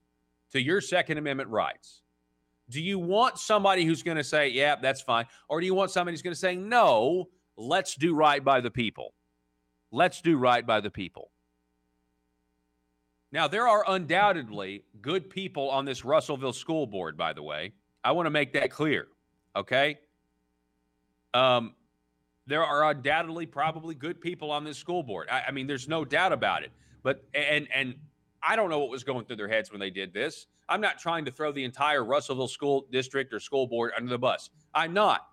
to your Second Amendment rights. Do you want somebody who's going to say, yeah, that's fine? Or do you want somebody who's going to say, no, let's do right by the people? Let's do right by the people. Now, there are undoubtedly good people on this Russellville school board, by the way. I want to make that clear, okay? There are undoubtedly probably good people on this school board. I mean, there's no doubt about it. But, and I don't know what was going through their heads when they did this. I'm not trying to throw the entire Russellville school district or school board under the bus. I'm not.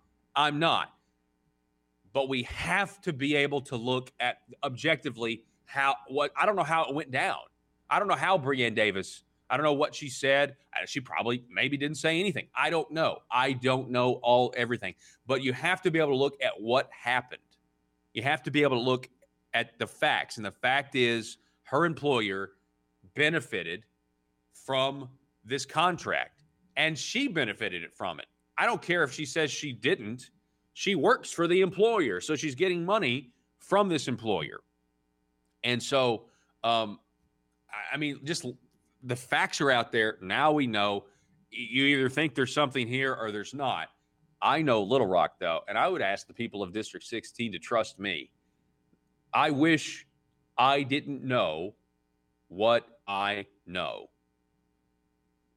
But we have to be able to look at objectively I don't know how it went down. I don't know how Breanne Davis, I don't know what she said. She probably maybe didn't say anything. I don't know. I don't know everything. But you have to be able to look at what happened. You have to be able to look at the facts. And the fact is her employer benefited from this contract, and she benefited from it. I don't care if she says she didn't. She works for the employer, so she's getting money from this employer. And so, I mean, just the facts are out there. Now we know. You either think there's something here or there's not. I know Little Rock, though, and I would ask the people of District 16 to trust me. I wish I didn't know what I know,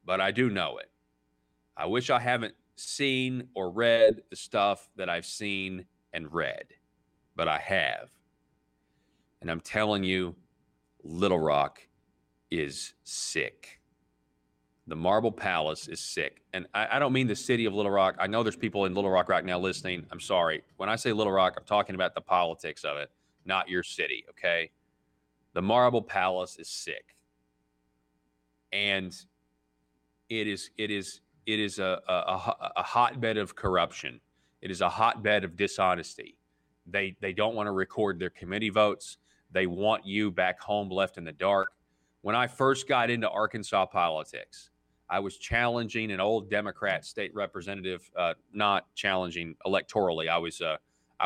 but I do know it. I wish I haven't seen or read the stuff that I've seen and read, but I have. And I'm telling you, Little Rock is sick. The Marble Palace is sick. And I don't mean the city of Little Rock. I know there's people in Little Rock right now listening. I'm sorry. When I say Little Rock, I'm talking about the politics of it, not your city, okay? The Marble Palace is sick. And it is a hotbed of corruption. It is a hotbed of dishonesty. They don't want to record their committee votes. They want you back home left in the dark. When I first got into Arkansas politics, I was challenging an old Democrat state representative, not challenging electorally. I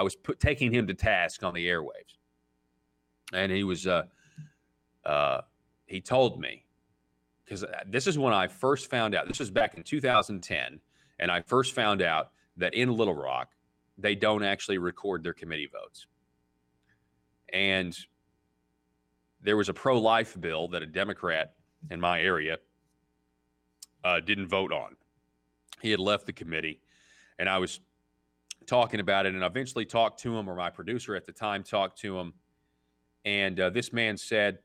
was taking him to task on the airwaves. And he was, he told me, because this is when I first found out, this was back in 2010, and I first found out that in Little Rock, they don't actually record their committee votes. And there was a pro-life bill that a Democrat in my area didn't vote on. He had left the committee, and I was talking about it, and I eventually talked to him, or my producer at the time talked to him, and this man said,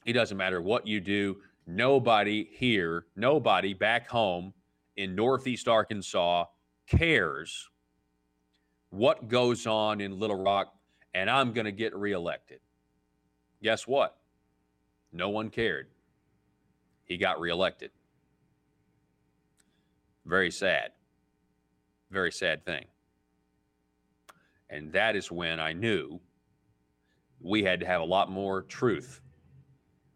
it doesn't matter what you do, nobody here, nobody back home in Northeast Arkansas cares what goes on in Little Rock, and I'm going to get reelected. Guess what? No one cared. He got reelected. Very sad. Very sad thing. And that is when I knew we had to have a lot more truth,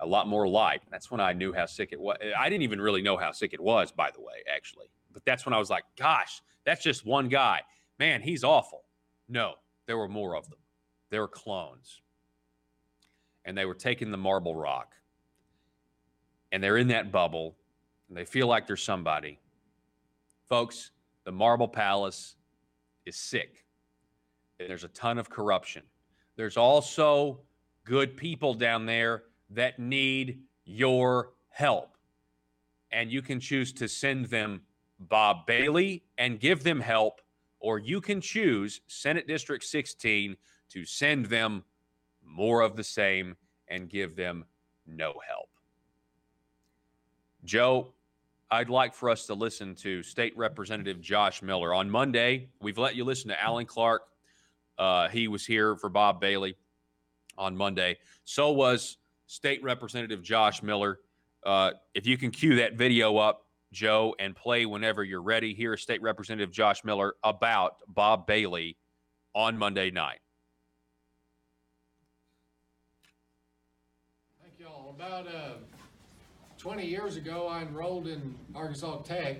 a lot more light. That's when I knew how sick it was. I didn't even really know how sick it was, by the way, actually. But that's when I was like, gosh, that's just one guy. Man, he's awful. No, there were more of them. There were clones. And they were taking the Marble Rock. And they're in that bubble. And they feel like they're somebody. Folks, the Marble Palace is sick. And there's a ton of corruption. There's also good people down there that need your help. And you can choose to send them Bob Bailey and give them help, or you can choose Senate District 16 to send them more of the same and give them no help. Joe, I'd like for us to listen to State Representative Josh Miller. On Monday, we've let you listen to Alan Clark. He was here for Bob Bailey on Monday. So was State Representative Josh Miller. If you can cue that video up, Joe, and play whenever you're ready. Here is State Representative Josh Miller about Bob Bailey on Monday night. Thank you all. About 20 years ago, I enrolled in Arkansas Tech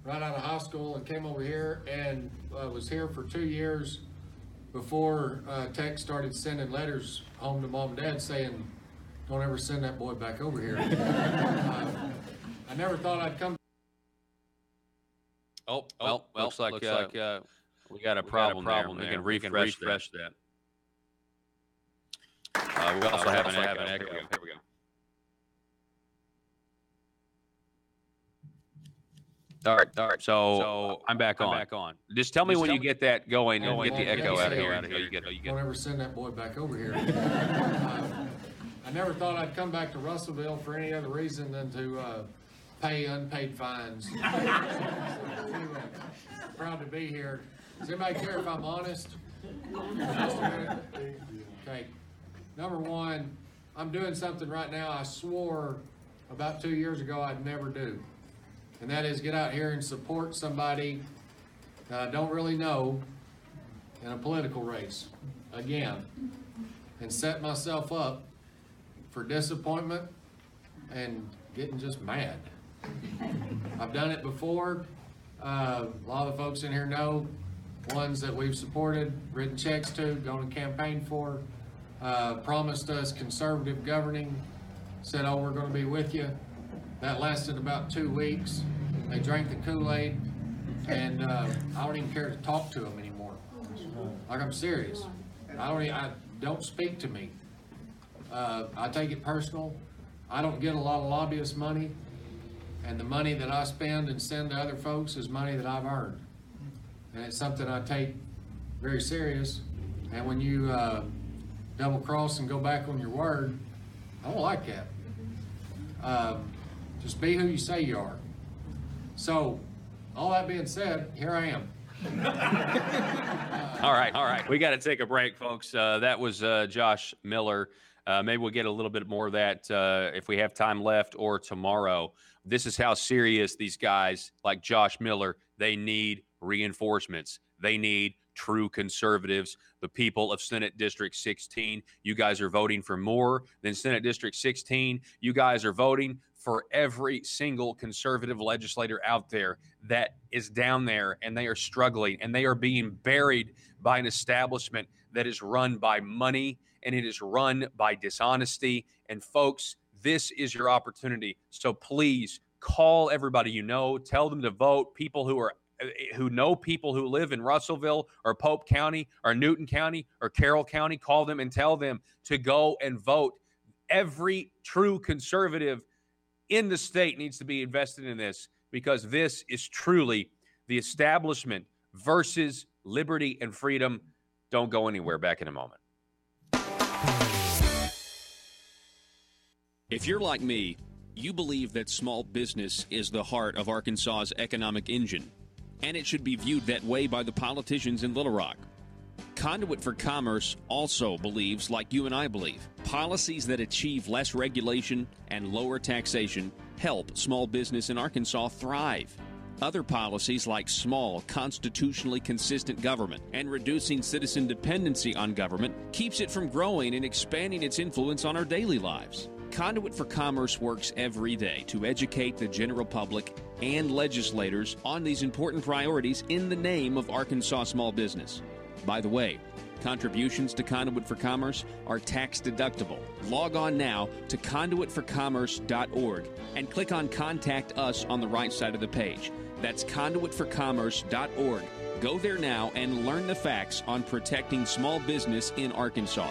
right out of high school and came over here and was here for 2 years before Tech started sending letters home to mom and dad saying, don't ever send that boy back over here. I never thought I'd come. Well, looks like we got a problem there. We can refresh that. We also have an echo. Here we go. All right. So I'm back on. Just tell me when you get that going. You'll get the echo out of here. Don't ever send that boy back over here. I never thought I'd come back to Russellville for any other reason than to pay unpaid fines. Proud to be here. Does anybody care if I'm honest? Just a minute. Okay. Number one, I'm doing something right now I swore about 2 years ago I'd never do. And that is get out here and support somebody that I don't really know in a political race again and set myself up for disappointment and getting just mad. I've done it before. A lot of the folks in here know ones that we've supported, written checks to, gone to campaign for, promised us conservative governing, said, oh, we're going to be with you. That lasted about 2 weeks. They drank the Kool-Aid, and I don't even care to talk to them anymore. Like, I'm serious. I don't speak to me. I take it personal. I don't get a lot of lobbyist money, and the money that I spend and send to other folks is money that I've earned. And it's something I take very serious. And when you double cross and go back on your word, I don't like that. Just be who you say you are. So, all that being said, here I am. All right. We got to take a break, folks. That was Josh Miller. Maybe we'll get a little bit more of that if we have time left or tomorrow. This is how serious these guys like Josh Miller, they need reinforcements. They need true conservatives. The people of Senate District 16, you guys are voting for more than Senate District 16. You guys are voting for every single conservative legislator out there that is down there, and they are struggling, and they are being buried by an establishment that is run by money, and it is run by dishonesty. And folks, this is your opportunity. So please call everybody you know, tell them to vote. People who know people who live in Russellville or Pope County or Newton County or Carroll County, call them and tell them to go and vote. Every true conservative in the state needs to be invested in this, because this is truly the establishment versus liberty and freedom. Don't go anywhere. Back in a moment. If you're like me, you believe that small business is the heart of Arkansas's economic engine, and it should be viewed that way by the politicians in Little Rock. Conduit for Commerce also believes, like you and I believe, policies that achieve less regulation and lower taxation help small business in Arkansas thrive. Other policies like small, constitutionally consistent government and reducing citizen dependency on government keeps it from growing and expanding its influence on our daily lives. Conduit for Commerce works every day to educate the general public and legislators on these important priorities in the name of Arkansas small business. By the way, contributions to Conduit for Commerce are tax deductible. Log on now to conduitforcommerce.org and click on Contact Us on the right side of the page. That's conduitforcommerce.org. Go there now and learn the facts on protecting small business in Arkansas.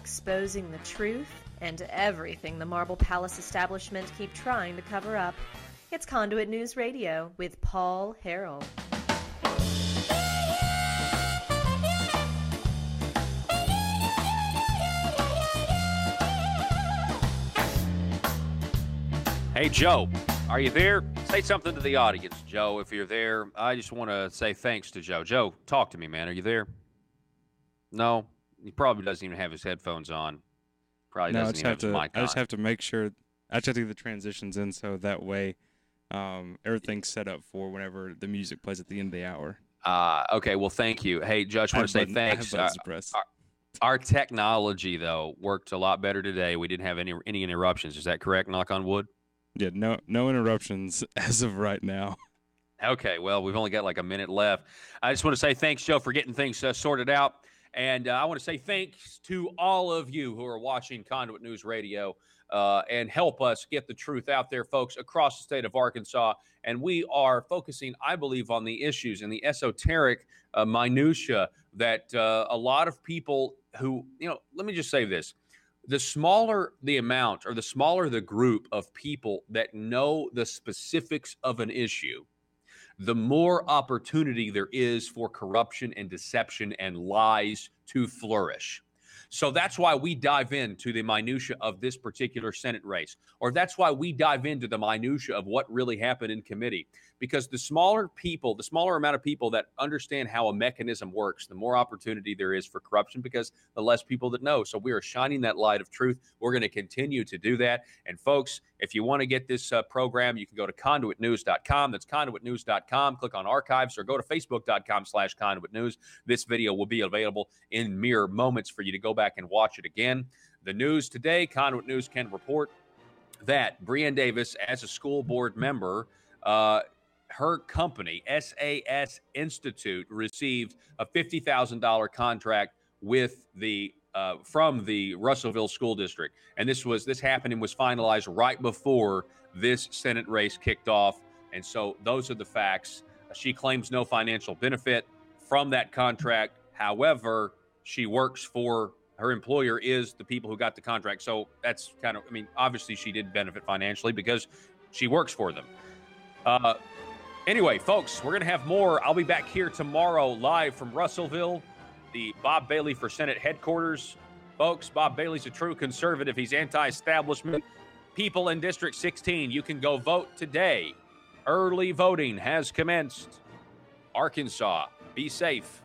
exposing the truth and everything the Marble Palace establishment keep trying to cover up. It's Conduit News Radio with Paul Harrell. Hey, Joe, are you there? Say something to the audience, Joe, if you're there. I just want to say thanks to Joe. Joe, talk to me, man. Are you there? No? He probably doesn't even have his headphones on. Probably doesn't even have his mic on. I just have to make sure. I just have to get the transitions in so that way everything's set up for whenever the music plays at the end of the hour. Okay, well, thank you. Hey, Joe, I just want to say thanks. Our technology, though, worked a lot better today. We didn't have any interruptions. Is that correct? Knock on wood? Yeah, no interruptions as of right now. Okay, well, we've only got like a minute left. I just want to say thanks, Joe, for getting things sorted out. And I want to say thanks to all of you who are watching Conduit News Radio and help us get the truth out there, folks, across the state of Arkansas. And we are focusing, I believe, on the issues and the esoteric minutia that a lot of people who, let me just say this. The smaller the amount or the smaller the group of people that know the specifics of an issue, the more opportunity there is for corruption and deception and lies to flourish. So that's why we dive into the minutia of this particular Senate race, or that's why we dive into the minutia of what really happened in committee. Because the smaller amount of people that understand how a mechanism works, the more opportunity there is for corruption because the less people that know. So we are shining that light of truth. We're going to continue to do that. And folks, if you want to get this program, you can go to conduitnews.com. That's conduitnews.com. Click on archives or go to facebook.com/conduitnews. This video will be available in mere moments for you to go back and watch it again. The news today, Conduit News can report that Breanne Davis, as a school board member, her company, SAS Institute, received a $50,000 contract with from the Russellville School District. And this happened and was finalized right before this Senate race kicked off. And so those are the facts. She claims no financial benefit from that contract. However, she works for her employer is the people who got the contract. So that's obviously she did benefit financially because she works for them. Anyway, folks, we're going to have more. I'll be back here tomorrow live from Russellville, the Bob Bailey for Senate headquarters. Folks, Bob Bailey's a true conservative. He's anti-establishment. People in District 16, you can go vote today. Early voting has commenced. Arkansas, be safe.